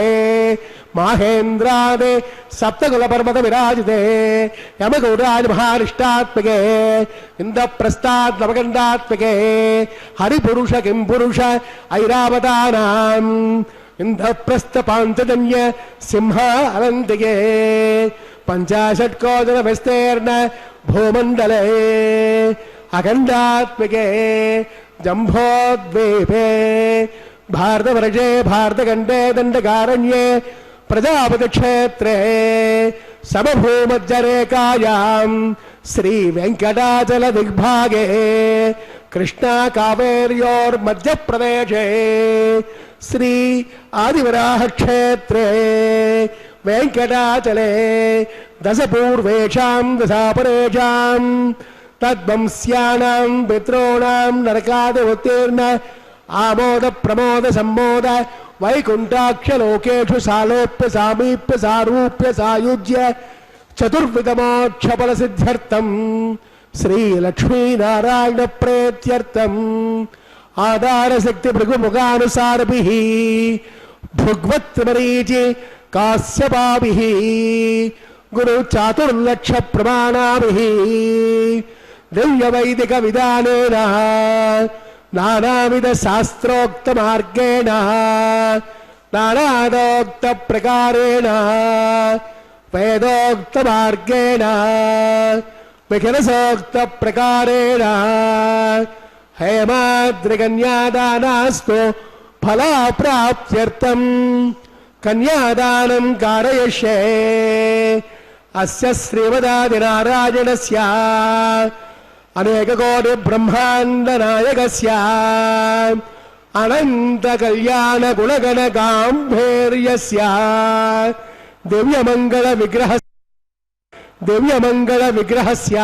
మాహేంద్రాదే సప్తకుల పర్వత విరాజితే యమగౌరాజ మహారిష్టాత్మకే ఇంద్రప్రస్థాత్ నవగండాత్మకే హరిపురుష కిం పురుష ఐరావతానాం ఇంద్రప్రస్థ పాంచజన్య సింహ అనంతికే పంచాశట్కోజన విస్తీర్ణ భూమండలే అఖండాత్మకే జంభోద్వీపే భారతవర్షే భారతఖండే దండకారణ్యే ప్రజాపతి క్షేత్రే సమభూమజ్జరేఖాయాం శ్రీ వెంకటాచల దిగ్భాగే కృష్ణా కావేర్యోర్మధ్యప్రదేశే శ్రీ ఆదివరాహ క్షేత్రే వెంకటాచలే దశపూర్వేషాం దశాపరేషాం తద్వంస్యానాం పితॄణాం నరకాది ఉత్తీర్ణ ఆమోద ప్రమోద సంమోద వైకుంఠాక్షలోకేషు సాలోప్య సామీప్య సారూప్య సాయుజ్య చతుర్విధమోక్షఫల సిద్ధ్యర్థం శ్రీ లక్ష్మీనారాయణ ప్రేత్యర్థం ఆధారశక్తి భృగుముఖానుసారభిః భృగ్వత్మరీచి కాశ్యపాభిః గురు చాతుర్లక్ష ప్రమాణాభిః దివ్య వైదిక విధానేన నానావిధ శాస్త్రోక్త మార్గేణ నానాదోక్త ప్రకారేణ వేదోక్త మార్గేణ విఖిలసోక్త ప్రకారేణ హేమాద్రికన్యాదానాస్తు ఫలాప్రాప్త్యర్థం కన్యాదానం కారయిష్యే అస్య శ్రీమదాదినారాయణస్య అనేకకోటి బ్రహ్మాండ నాయకస్య అనంత కళ్యాణ గుణగణ గాంభీర్యస్య దివ్యమంగళ విగ్రహ ದಿವ್ಯಮಂಗಳ ವಿಗ್ರಹಸ್ಯ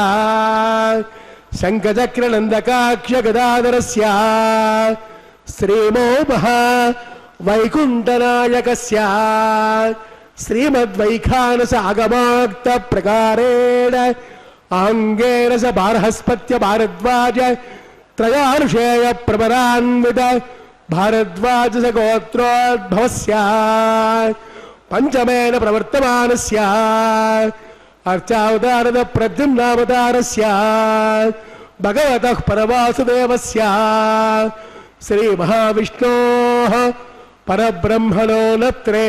ಶಂಖಚಕ್ರನಂದಕಾಕ್ಷ ಗದಾಧರಸ್ಯ ಶ್ರೀಮೋ ಮಹಾ ವೈಕುಂಠನಾಯಕಸ್ಯ ಶ್ರೀಮದ್ವೈಖಾನಸ ಆಗಮಾಕ್ತ ಪ್ರಕಾರೇಣ ಆಂಗೇನ ಸ ಬಾರಹಸ್ಪತ್ಯ ಭಾರದ್ವಾಜ ತ್ರಯಾನುಷೇಯ ಪ್ರವರಾನ್ವಿತ ಭಾರದ್ವಾಜ ಸ ಗೋತ್ರೋದ್ಭವಸ್ಯ ಪಂಚಮೇನ ಪ್ರವರ್ತಮಾನಸ್ಯ ಅರ್ಚಾವತಾರದ ಪ್ರದ್ಯುಮ್ನಾವತಾರಸ್ಯ ಭಗವತಃ ಪರವಾಸುದೇವಸ್ಯ ಶ್ರೀ ಮಹಾವಿಷ್ಣೋಃ ಪರಬ್ರಹ್ಮಣೋ ನತ್ರೇ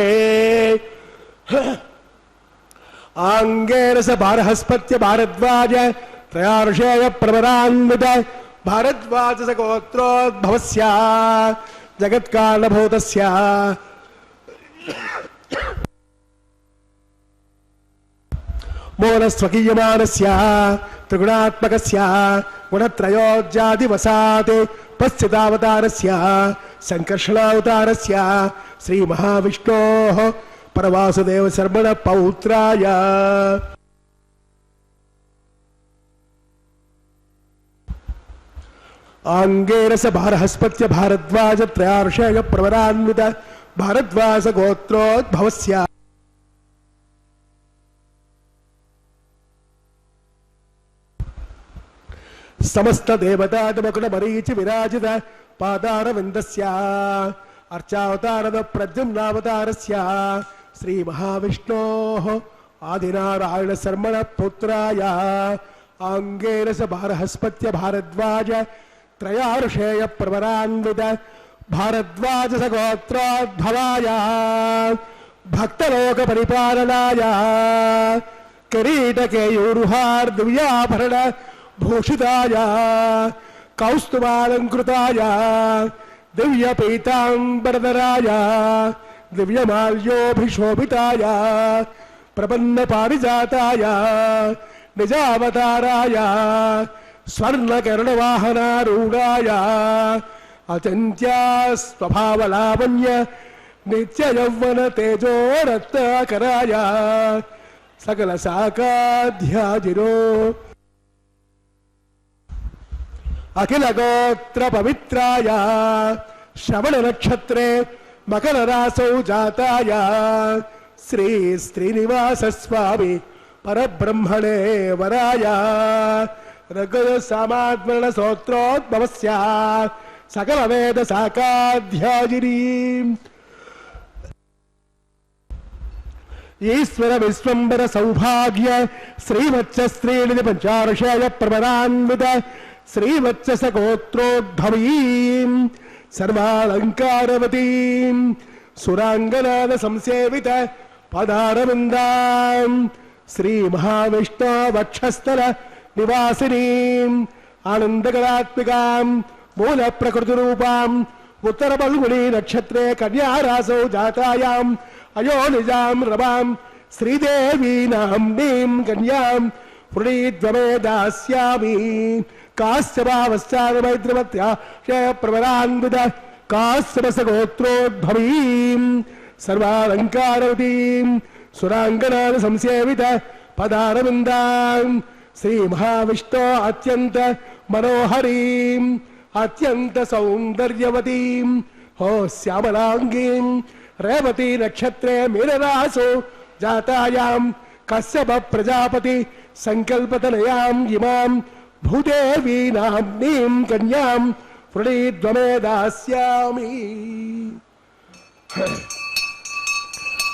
ಆಂಗೇನ ಸ ಬಾರಹಸ್ಪತ್ಯ ಭಾರದ್ವಾಜ ತ್ರಯಾರ್ಷೇಯ ಪ್ರವರಾನ್ವಿತ ಭಾರದ್ವಾಜ ಸ ಗೋತ್ರೋದ್ಭವಸ್ಯ ಜಗತ್ಕಾರಣಭೂತಸ್ಯ ಮೂಲಸ್ವಕೀಯಮಾನಸ್ಯ ತ್ರಿಗುಣಾತ್ಮಕಸ್ಯ ಗುಣತ್ರಯೋಜ್ಯಾದಿವಸಾತ್ ಪಶ್ಚಿತಾವತಾರಸ್ಯ ಸಂಕರ್ಷಣಾವತಾರಸ್ಯ ಶ್ರೀ ಮಹಾವಿಷ್ಣೋಃ ಪರವಾಸುದೇವ ಶರ್ಮಣ ಪೌತ್ರಾಯ ಆಂಗೇನ ಸ ಬಾರಹಸ್ಪತ್ಯ ಭಾರದ್ವಾಜ ತ್ರಯಾರ್ಷೇಯ ಪ್ರವರಾನ್ವಿತ ಭಾರದ್ವಾಜ ಗೋತ್ರೋದ್ಭವಸ್ಯ ಸಮಸ್ತ ದೇವತಾತ್ಮಕುಲ ಮರೀಚಿ ವಿರಾಜಿತ ಪಾದಾರವಿಂದಸ್ಯ ಅರ್ಚಾವತಾರದ ಪ್ರದ್ಯುಮ್ನಾವತಾರಸ್ಯ ಶ್ರೀ ಮಹಾವಿಷ್ಣೋಃ ಆದಿನಾರಾಯಣ ಶರ್ಮಣ ಪುತ್ರಾಯ ಆಂಗೇನ ಸ ಬಾರಹಸ್ಪತ್ಯ ಭಾರದ್ವಾಜ ತ್ರಯಾರ್ಷೇಯ ಪ್ರವರಾನ್ವಿತ ಭಾರದ್ವಾಜ ಸ ಗೋತ್ರೋದ್ಭವಾಯ ಭಕ್ತಲೋಕ ಪರಿಪಾಲನಾಯ ಕಿರೀಟಕೇಯೂರುಹಾರ್ ದಿವ್ಯಾಭರಣ ಭೂಷಿತಾಯ ಕೌಸ್ತುಭಾಲಂಕೃತಾಯ ದಿವ್ಯ ಪೀತಾಂಬರಧರಾಯ ದಿವ್ಯಮಾಲ್ಯೋಭಿಶೋಭಿತಾಯ ಪ್ರಪನ್ನ ಪಾರಿಜಾತಾಯ ನಿಜಾವತಾರಾಯ ಸ್ವರ್ಣಕರ್ಣವಾಹನಾರೂಢಾಯ ಅಚಿಂತ್ಯ ಸ್ವಭಾವಲಾವಣ್ಯ ನಿತ್ಯ ಯೌವನ ತೇಜೋರತ್ನಾಕರಾಯ ಸಕಲ ಸಾಕಾಧ್ಯಾಜಿರೋ ಅಖಿಲ ಗೋತ್ರ ಪವಿತ್ರಾಯ ಶ್ರವಣ ನಕ್ಷತ್ರೇ ಮಕರ ರಾಸೌ ಜಾತಾಯ ಶ್ರೀ ಶ್ರೀನಿವಾಸ ಸ್ವಾಮಿ ಪರಬ್ರಹ್ಮಣೇ ವರಾಯ ರಘುದ ಸಾಮಾತ್ಮರಣ ಸ್ತೋತ್ರೋದ್ಭವಸ್ಯ ಸಕಲ ವೇದ ಸಾಕಾಧ್ಯಾಜಿರೀ ಈಶ್ವರ ವಿಶ್ವಂಬರ ಸೌಭಾಗ್ಯ ಶ್ರೀವತ್ಸ ಸ್ತ್ರೀನಿಧಿ ಪಂಚಾರ್ಷೇಯ ಪ್ರವರಾನ್ವಿತ ಶ್ರೀವತ್ಸ ಗೋತ್ರೋದ್ಭವೀಂ ಸರ್ವಾಲಂಕಾರವತೀಂ ಸುರಾಂಗನಾದ ಸಂಸೇವಿತ ಪದಾರವಿಂದಾಂ ಶ್ರೀ ಮಹಾವಿಷ್ಣು ವಕ್ಷಸ್ಥಲ ನಿವಾಸಿನೀಂ ಆನಂದಕಲಾತ್ಮಿಕಾಂ ಮೂಲ ಪ್ರಕೃತಿ ರೂಪಾಂ ಉತ್ತರ ಫಲ್ಗುಣಿ ನಕ್ಷತ್ರೇ ಕನ್ಯಾರಾಸೌ ಜಾತಾಯಾಂ ಅಯೋನಿಜಾಂ ರಮಾಂ ಶ್ರೀದೇವಿ ನಾಮ್ನೀಂ ಕನ್ಯಾಂ ಪುಣೀದ್ವಮೇ ದಾಸ್ಯಾಮಿ ಕಾಶ್ಯಪಾವಶ್ಚಾಮೈತ್ರಿಮತ್ಯಾಶಯ ಪ್ರವರಾನ್ವಿತ ಕಾಶ್ಯಪಸ ಗೋತ್ರೋದ್ಭವೀಂ ಸರ್ವಾಲಂಕಾರವತೀಂ ಸುರಾಂಗನಾದ ಸಂಸೇವಿತ ಪದಾರವಿಂದಾಂ ಶ್ರೀ ಮಹಾವಿಷ್ಣು ಅತ್ಯಂತ ಮನೋಹರೀಂ ಅತ್ಯಂತ ಸೌಂದರ್ಯವತೀಂ ಹೋ ಶ್ಯಾಮಲಾಂಗೀಂ ರೇವತಿ ನಕ್ಷತ್ರೇ ಮೀನರಾಸೋ ಜಾತಾಯಾಂ ಕಶ್ಯಪ ಪ್ರಜಾಪತಿ ಸಂಕಲ್ಪತನಯಾಂ ಇಮಾಂ ಭೂದೇವಿ ನಾಮ್ನೀಂ ಕನ್ಯಾಂ ಪುಣೀದ್ವಮೇ ದಾಸ್ಯಾಮಿ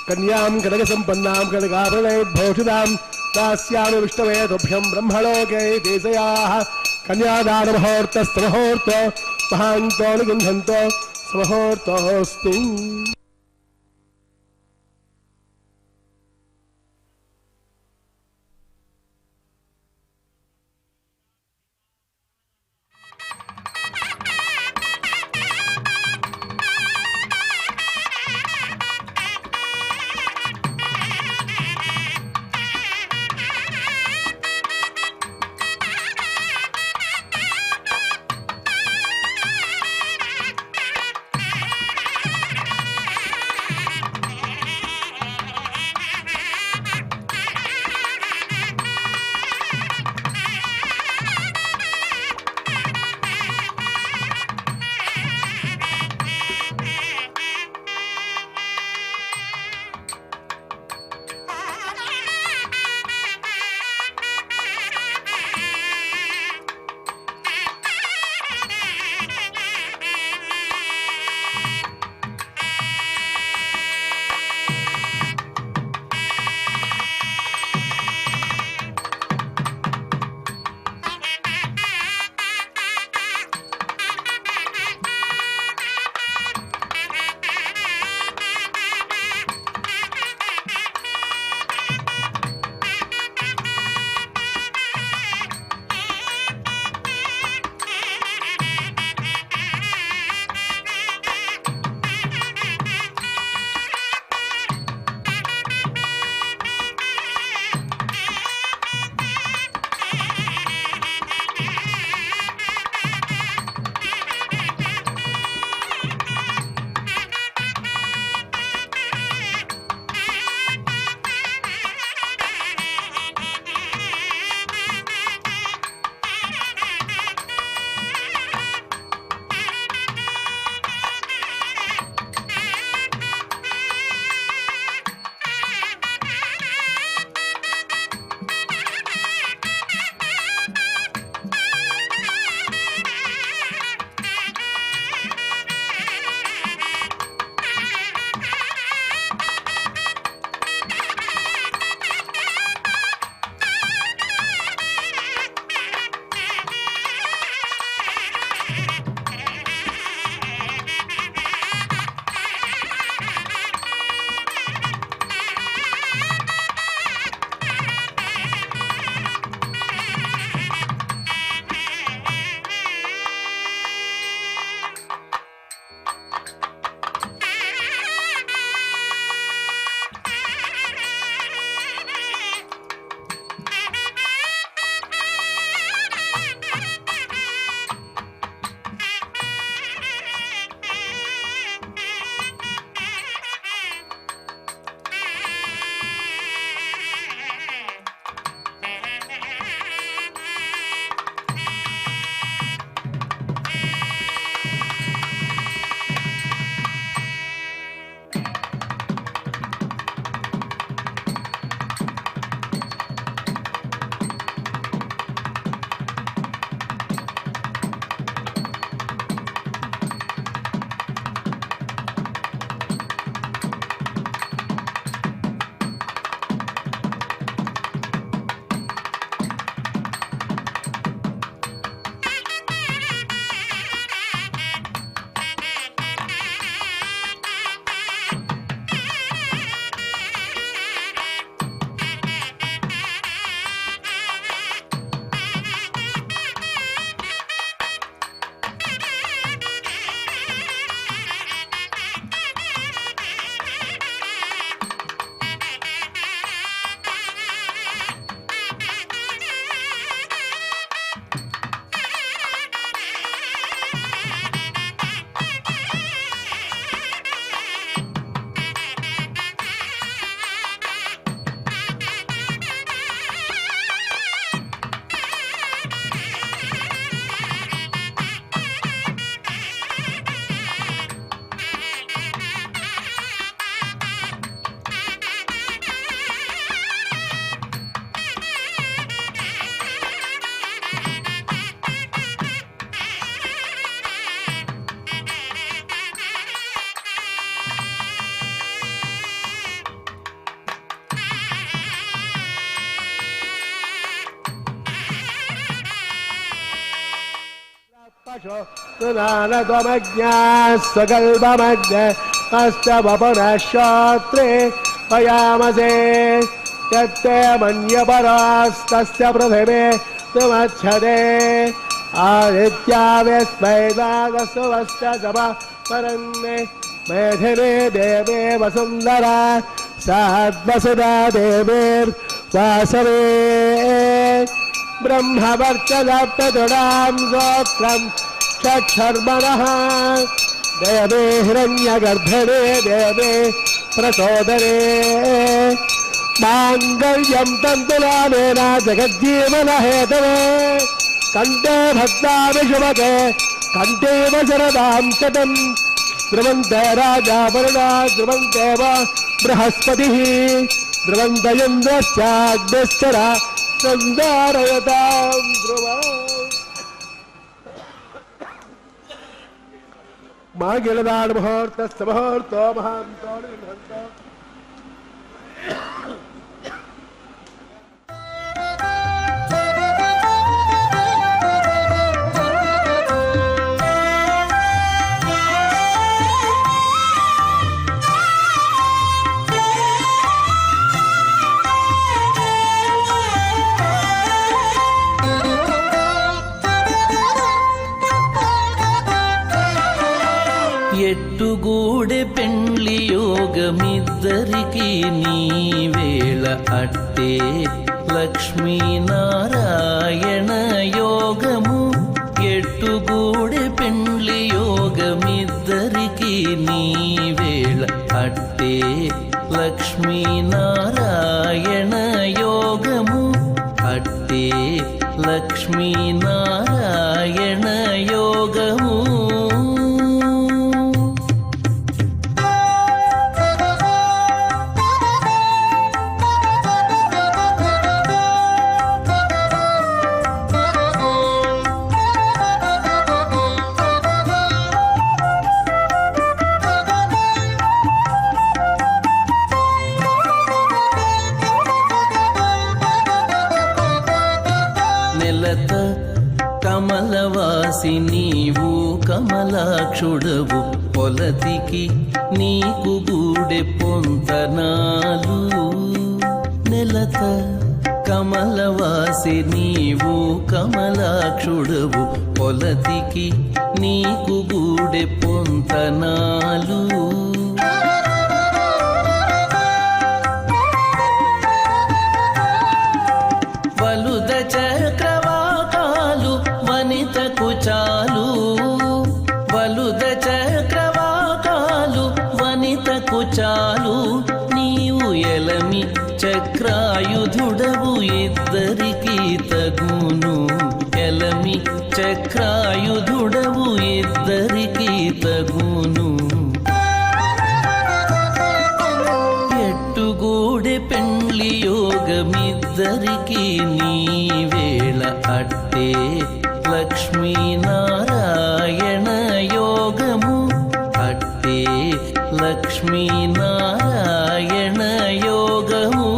ಕನ್ಯಾಂ ಕನಕ ಸಂಪನ್ನಾಂ ಕನಕಾಭರಣೈರ್ಭೂಷಿತಾಂ दास्यामि विष्णवे तुभ्यं ब्रह्मलोके देशयाः कन्यादानमुहूर्तस्तमुहूर्तो महान्तो निगन्धन्तो समहूर्तोऽस्तु स्वकल्पमग्ने अस्तवपुनश्रोत्रे पयामसे यत्ते मन्यपरास्तस्य पृथिवे तुमच्छते आदित्यावेस्मैदागसुवस्तजपा परन्ने मेधिने देवे वसुन्धरा साद्वसुधा देवीर्वासवे ब्रह्मवर्चदप्तदृढां स्तोत्रम् षट्शर्मणः देवे हिरण्यगर्भिणे देवे प्रचोदने माङ्गल्यं तन्तुलानेन जगज्जीवनहेतवे कण्ठे भद्रामि शुभगे कण्ठेव शरदां शतम् ध्रुवन्ते राजा वरुणा ध्रुवन्तेव बृहस्पतिः ध्रुवन्त इन्द्रश्चाग्निश्चरा सन्धारयतां ध्रुवम् मागिलदान मुहूर्तस्य मुहूर्तो महान्तो निर्घण्टो ఎట్టుగూడె పెండ్లి యోగమిద్దరికి నీ వేళ అట్టే లక్ష్మీనారాయణ యోగము ఎట్టుగూడె పెండ్లి యోగమిద్దరికి నీ వేళ అట్టే లక్ష్మీనారాయణ యోగము అట్టే లక్ష్మీనారాయణ యోగము కమలవాసి నీవు కమలాక్షుడవు పొలతికి నీకు గూడె పొంతనాలు నెలత కమలవాసి నీవు కమలాక్షుడవు పొలతికి నీకు గూడె పొంతనాలు వలుద చక్రవాకాలు వనితకు చాలు వలుద చక్రవాకాలు వనితకు చాలు నీవు ఎలమి చక్రాయుధుడవు ఇద్దరికి తగును ఎలమి చక్రాయుధుడవు ఇద్దరికి తగును ఎట్టుగూడె పెండ్లి యోగమిద్దరికి నీ వేళ అట్టే లక్ష్మీనారాయణ యోగము అట్టే లక్ష్మీనారాయణ యోగము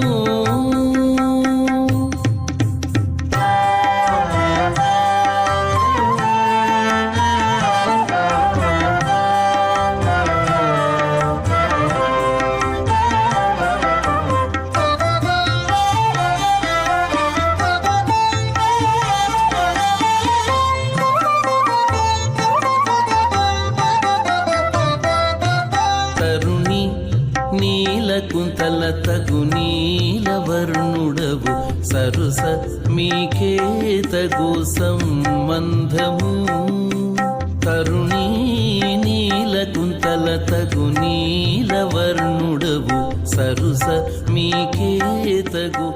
నీలకుంతల తగు నీలవర్ణుడవు సరుస మీకే తగు సంబంధము తరుణీ నీలకుంతల తగు నీలవర్ణుడవు సరుస మీకే తగు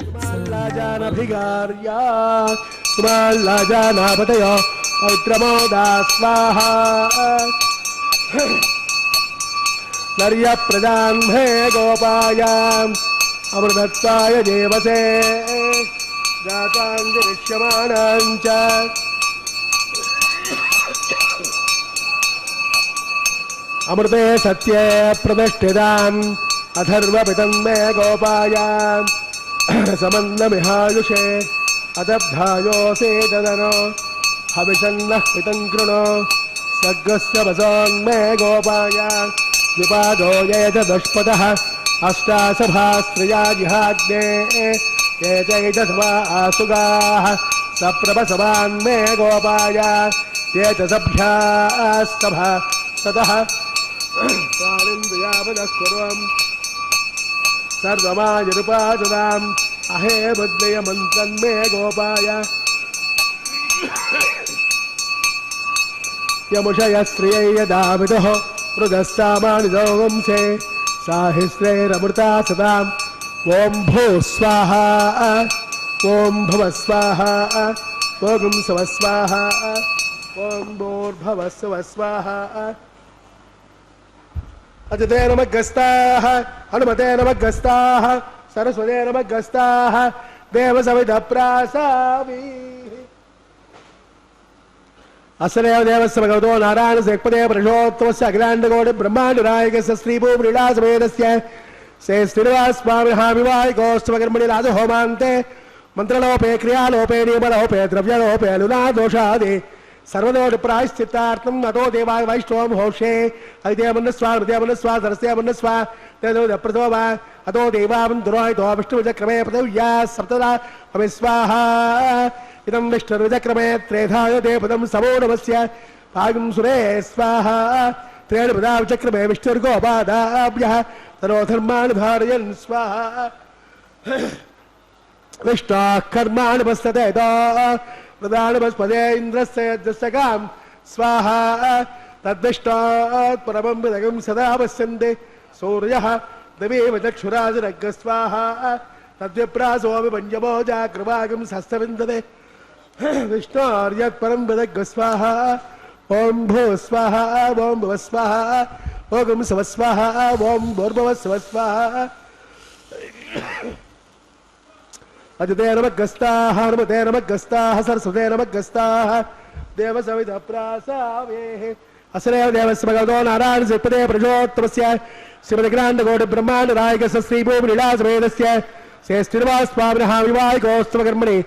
लाजानभिगार्या लाजानापतयो पौत्रमोदा स्वाहा नर्य प्रजान्भे गोपायाम् अमृतत्वाय देवसे जाताञ्जलिष्यमाणाञ्च अमृते सत्ये प्रतिष्ठिताम् अथर्वपितं मे गोपायाम् समन्नमिहायुषे अदब्धायोऽसे ददनो हविषन्नः पितं कृणो सर्गस्य वसोन्मे गोपाय विपादो ये च दुष्पदः अष्टासभास्त्रिया जिहाग्ने ये चैतसभा आसुगाः सप्रभसवान्मे गोपाय ये च सभ्यास्तभा ततः प्राणिन्द्रियावनस्कुर्वम् सर्वमायरुपाददाम् अहे बुद्धयमन्त्रन्मे गोपाय यमुषयस्त्रियै यदाविदुः मृगस्सामानिदो वंशे साहिस्रैरमृता सदाम् ॐ भू स्वाहा ॐ भुव स्वाहा ॐ सव स्वाहा ॐ भूर्भुवः स्वः स्वाहा अजते नमः गस्ताः हनुमते नमः गस्ताः सरस्वते नमः गस्ताः देवसविधप्रासावी असरेव देवस्य भगवतो नारायणस्य एकपदे पुरुषोत्तमस्य अखिलाण्डकोटि ब्रह्माण्डनायकस्य श्रीभूमलीलासमेतस्य से श्रीनिवासस्वामिनः विवाहिकोत्सवकर्मणि राजहोमान्ते मन्त्रलोपे क्रियालोपे नियमलोपे द्रव्यलोपे लुनादोषादि सर्वदोष प्रायश्चित्तार्थं अतो देवाय वैष्णवं होषे अदिदेवमन्नस्वा हृदयमन्नस्वा सरस्यमन्नस्वा तेजोदप्रथोमा अतो देवावं दुरोहितो विष्णुविचक्रमे पृथिव्या सप्तदा अविस्वाहा इदं विष्णुर्विचक्रमे त्रेधाय देवपदं समो नमस्य भागं सुरे स्वाहा त्रेण पदा विचक्रमे विष्णुर्गोपादाभ्यः तनो धर्माणि धारयन् स्वाहा विष्णोः कर्माणि पश्यते प्रदानपस्पदे इन्द्रस्य यज्ञस्यकाम् स्वाहा तद्विष्टात् परमं विदगं सदा पश्यन्ति सूर्यः दिवेव चक्षुराजरग् स्वाहा तद्विप्रासोऽपि पञ्चमो जाग्रवागं हस्तविन्दते विष्णोर्यत्परं विदग् स्वाहा ॐ भू स्वाहा ॐ भुव स्वाहा ॐ सव स्वाहा ॐ भूर्भुवः स्वः स्वाहा अजते नमः गस्ताः हनुमते नमः गस्ताः सरस्वते नमः गस्ताः देवसविधप्रासावेः असरेव देवस्य भगवतो नारायणस्य एकपदे पुरुषोत्तमस्य श्रीमद्ग्राण्डकोटि ब्रह्माण्डनायकस्य श्रीभूमलीलासमेतस्य से श्रीनिवासस्वामिनः विवाहिकोत्सवकर्मणि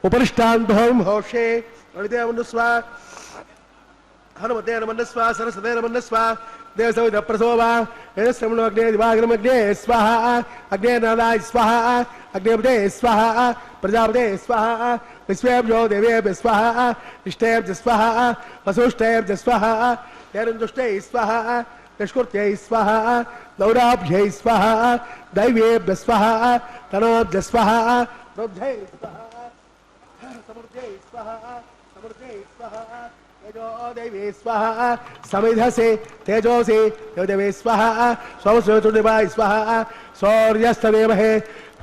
उपरिष्टान्तों होषे अणिदेवन्नुस्वा हनुमते नमन्नस्वा सरस्वते नमन्नस्वा देवसविधप्रसोवा यजस्रमणोऽग्ने दिवाकरमग्ने स्वाहा अग्ने नादाय स्वाहा अग्नेपदे स्वाहा प्रजापते स्वाहा विश्वेभ्यो देवेभ्यः स्वाहा इष्टेभ्यः स्वाहा वसुष्टेभ्यः स्वाहा तेरन्दुष्टैः स्वाहा निष्कृत्यै स्वाहा दौराभ्यै स्वाहा दैवेभ्यः स्वाहा तनोभ्यः स्वाहा रुद्ध्यै स्वाहा समृद्ध्यै स्वाहा समृद्ध्यै स्वाहा तेजो देवे स्वाहा समिधसे तेजोसे देवे स्वाहा सोमस्वेतुर्देवाय स्वाहा सौर्यस्तदेमहे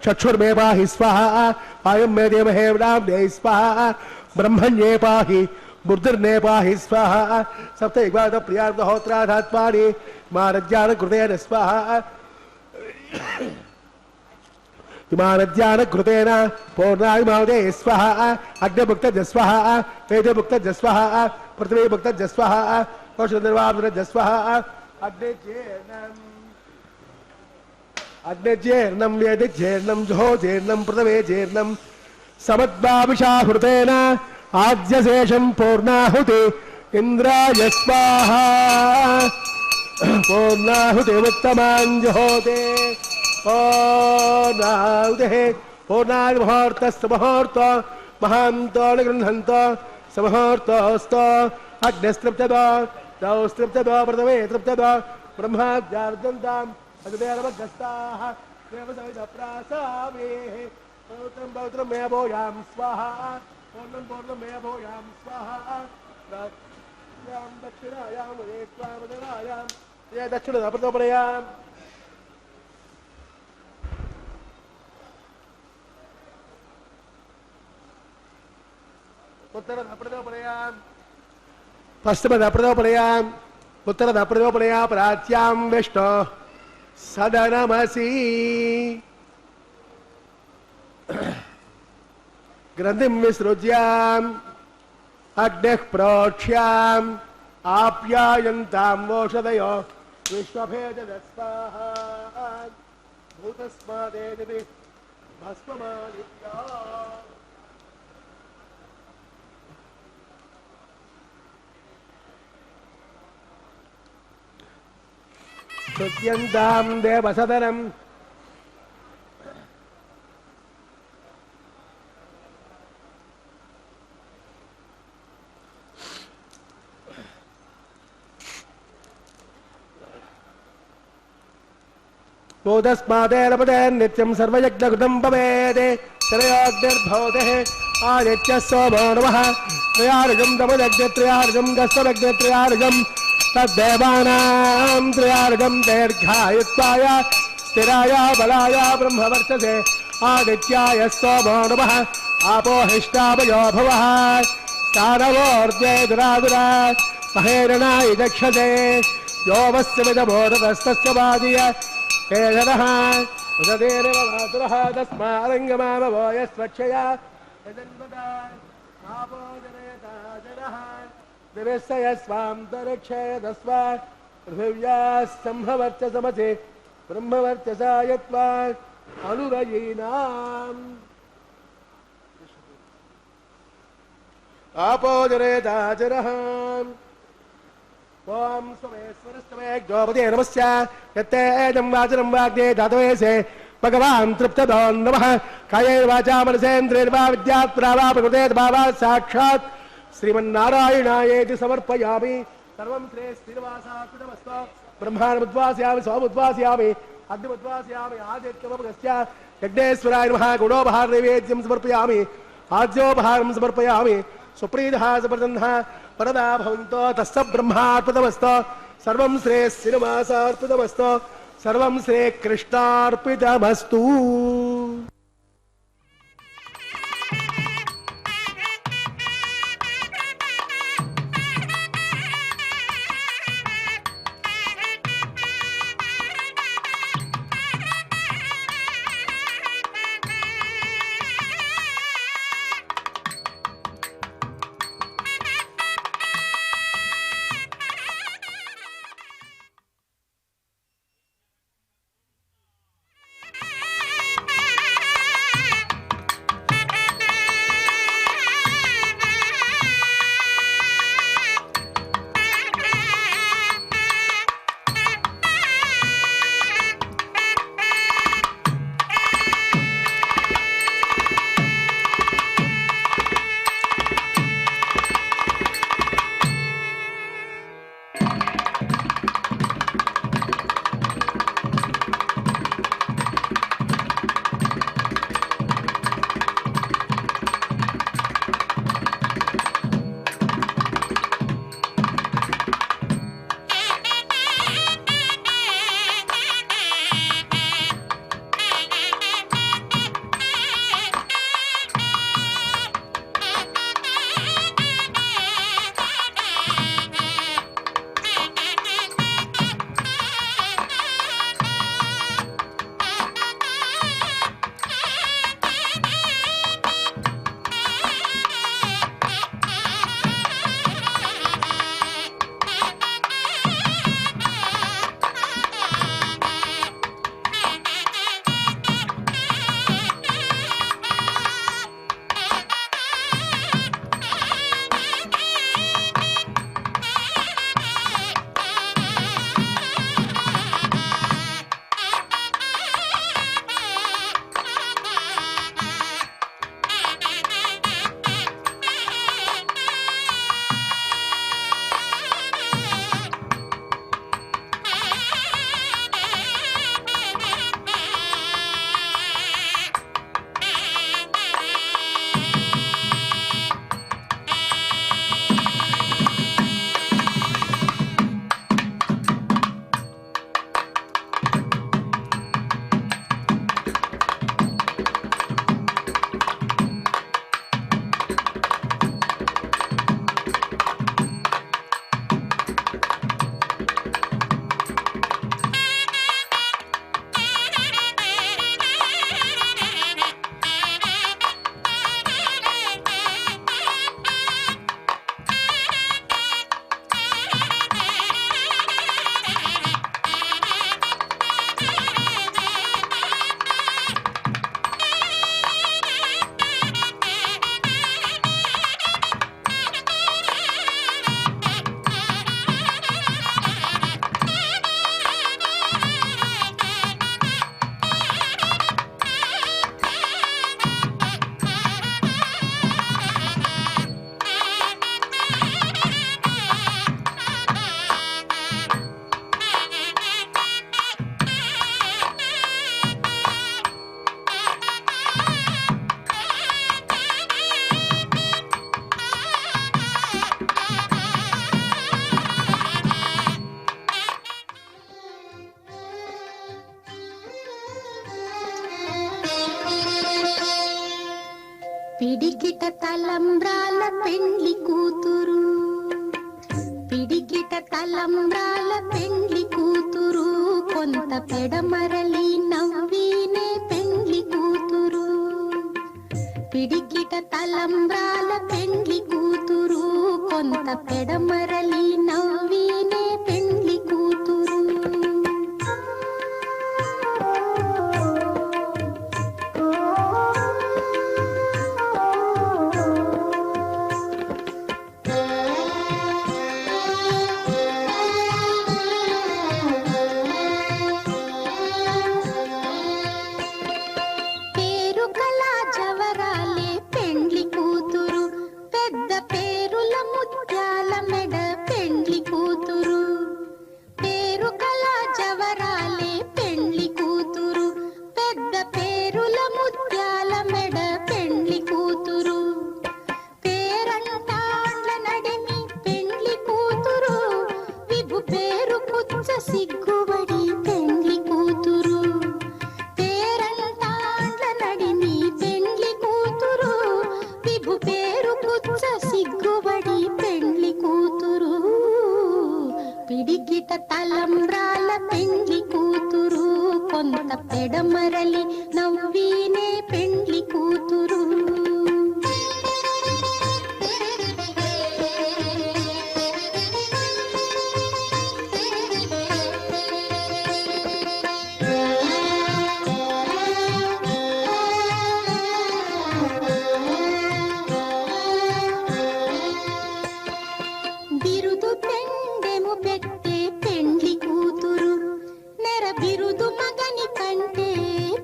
चक्षुर्मे पाहि स्वाहा वायुं मे देमहे ब्राह्मणे स्वाहा ब्रह्मण्ये पाहि बुद्धिर्ने पाहि स्वाहा सप्तैवाद प्रियार्धहोत्राधात्मानि मारज्ञानकृतेन स्वाहा विमानज्ञानकृतेन पूर्णाभिमावदे स्वाहा अग्निभुक्तज स्वाहा तेजभुक्तज स्वाहा पृथ्वीभुक्तज स्वाहा कौशलनिर्वापनज स्वाहा अग्निज्येर्णं वेदिज्येर्णं जोजेर्णं पृथ्वीज्येर्णं समद्भाविषाहृतेन आद्यशेषं पूर्णाहुति इन्द्राय स्वाहा पूर्णाहुतिमुत्तमाञ्जहोते पूर्णाहुतिः पूर्णादिमुहूर्तस्य मुहूर्त महान्तो निगृह्णन्त समहूर्तोऽस्त अग्निस्तृप्तद दौस्तृप्तद पृथ्वी तृप्तद ब्रह्माद्यार्दन्ताम् अजते नमः गस्ताः देवसविधप्रासावेः पौत्रं पौत्रं मे भूयां स्वाहा पूर्णं पूर्णं मे भूयां स्वाहा दक्षिणायां वदे स्वामदनायां ये दक्षिणप्रतोपरयाम् उत्तरप्रतोपरयाम् पश्चिमप्रतोपरयाम् उत्तरप्रतोपरया प्राच्यां विष्णो सदनमसि ग्रन्थिं विसृज्याम् अग्निः प्रोक्ष्याम् आप्यायन्तां वोषधयो विश्वभेदस्वाहा भूतस्मादेति भस्ममादित्या స్తుత్యంతాం దేవసదనం భూతస్మాదేరపదే నిత్యం సర్వయజ్ఞకృతం భవేదే శ్రేయోగ్నిర్భవతే ఆదిత్య సోమో నమః త్రయార్గం తమదగ్నిత్రయార్గం గస్తదగ్నిత్రయార్గం తద్దేవానాం త్రయార్గం దీర్ఘాయుత్వాయ స్థిరాయ బలాయ బ్రహ్మవర్చసే ఆదిత్యాయ సోమో నమః ఆపోహిష్టాభయో భవః స్థానవోర్జే దురాదురా మహేరణాయ దక్షసే యోవస్యమిదమోదస్తస్య బాధియ కేశనః ఉదదేనవ మాతురః తస్మారంగమామవోయస్వక్షయ యజన్మదా ఆపో జనయతా జనః దివస్య స్వాంతరిక్షయదస్వా పృథివ్యాः సంభవర్చసమసి బ్రహ్మవర్చసాయత్వా అనురయీనాం ఆపో జనయతా జనః ఓం స్వమేశ్వరస్తమే గోపదే నమస్య యత్తేజం వాచనం వాగ్దే దాతవేసే భగవాన్ తృప్తదో నమః కాయేన వాచా మనసేంద్రియర్వా విద్యాత్ ప్రావా ప్రకృతే భావా సాక్షాత్ శ్రీమన్నారాయణాయేతి సమర్పయామి సర్వం శ్రీ శ్రీనివాసార్పితమస్తు బ్రహ్మాణముద్వాసయామి సోముద్వాసయామి అగ్నిముద్వాసయామి ఆదిత్యమపగస్య యజ్ఞేశ్వరాయ నమః గుణోపహార నైవేద్యం సమర్పయామి ఆజ్యోపహారం సమర్పయామి సుప్రీతః సప్రసన్నః పరదా భవంతో తస్స బ్రహ్మార్పితమస్తు సర్వం శ్రీ శ్రీనివాసార్పితమస్తు సర్వం శ్రీ కృష్ణార్పితమస్తు. పిడికిట తలంబ్రాల పెండ్లి కూతురు, పిడికిట తలంబ్రాల పెండ్లి కూతురు, కొంత పెడమరలి నవ్వీనే పెండ్లి కూతురు. పిడికిట తలంబ్రాల పెండ్లి కూతురు, కొంత పెడమరలి నవ్వీనే పెండ్లి కూతురు. పేరు కళా జవరాలే పెండ్లి కూతురు, పెద్ద పేరుల ముత్యాల మెడ పెండ్లి కూతురు. పేరు కళా జవరాలే పెండ్లి కూతురు, పెద్ద పేరుల ముత్యాల మెడ పెండ్లి కూతురు. పేరంటాండ్ల నడిమి పెండ్లి కూతురు, విభు పేరు పుచ్చ సిగ్గుబడి పెండ్లి కూతురు. పేరంటాండ్ల నడిమి పెండ్లి కూతురు, విభు పేరు పుచ్చ సిగ్గుబడి పెండ్లి కూతురు. పిడికిట తలంబ్రాల పెండ్లి కూతురు, కొంత పెడమరలి నవ్వీనే పెండ్లి కూతురు. బిరుదు పెండెము పెట్టే పెండ్లి కూతురు, నెర బిరుదు మగని కంటే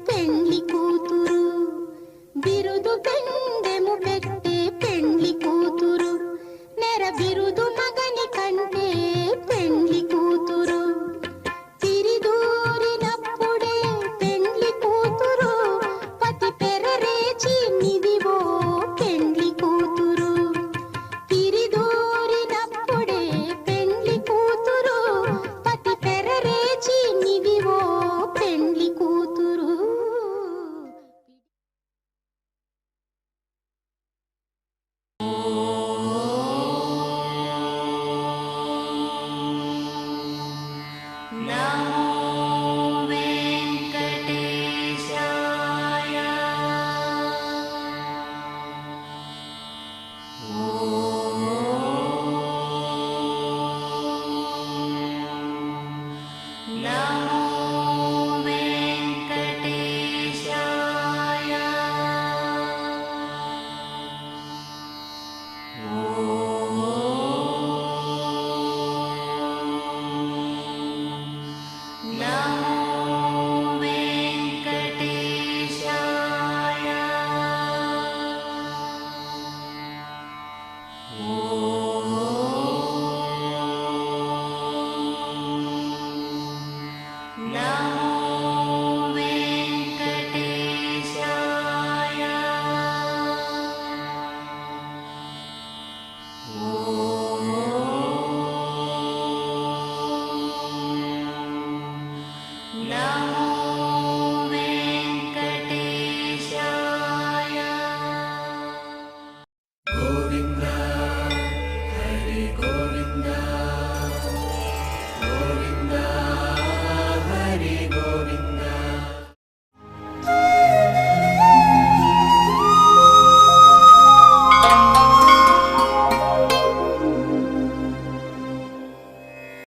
పెండ్లి కూతురు. బిరుదు పెండెము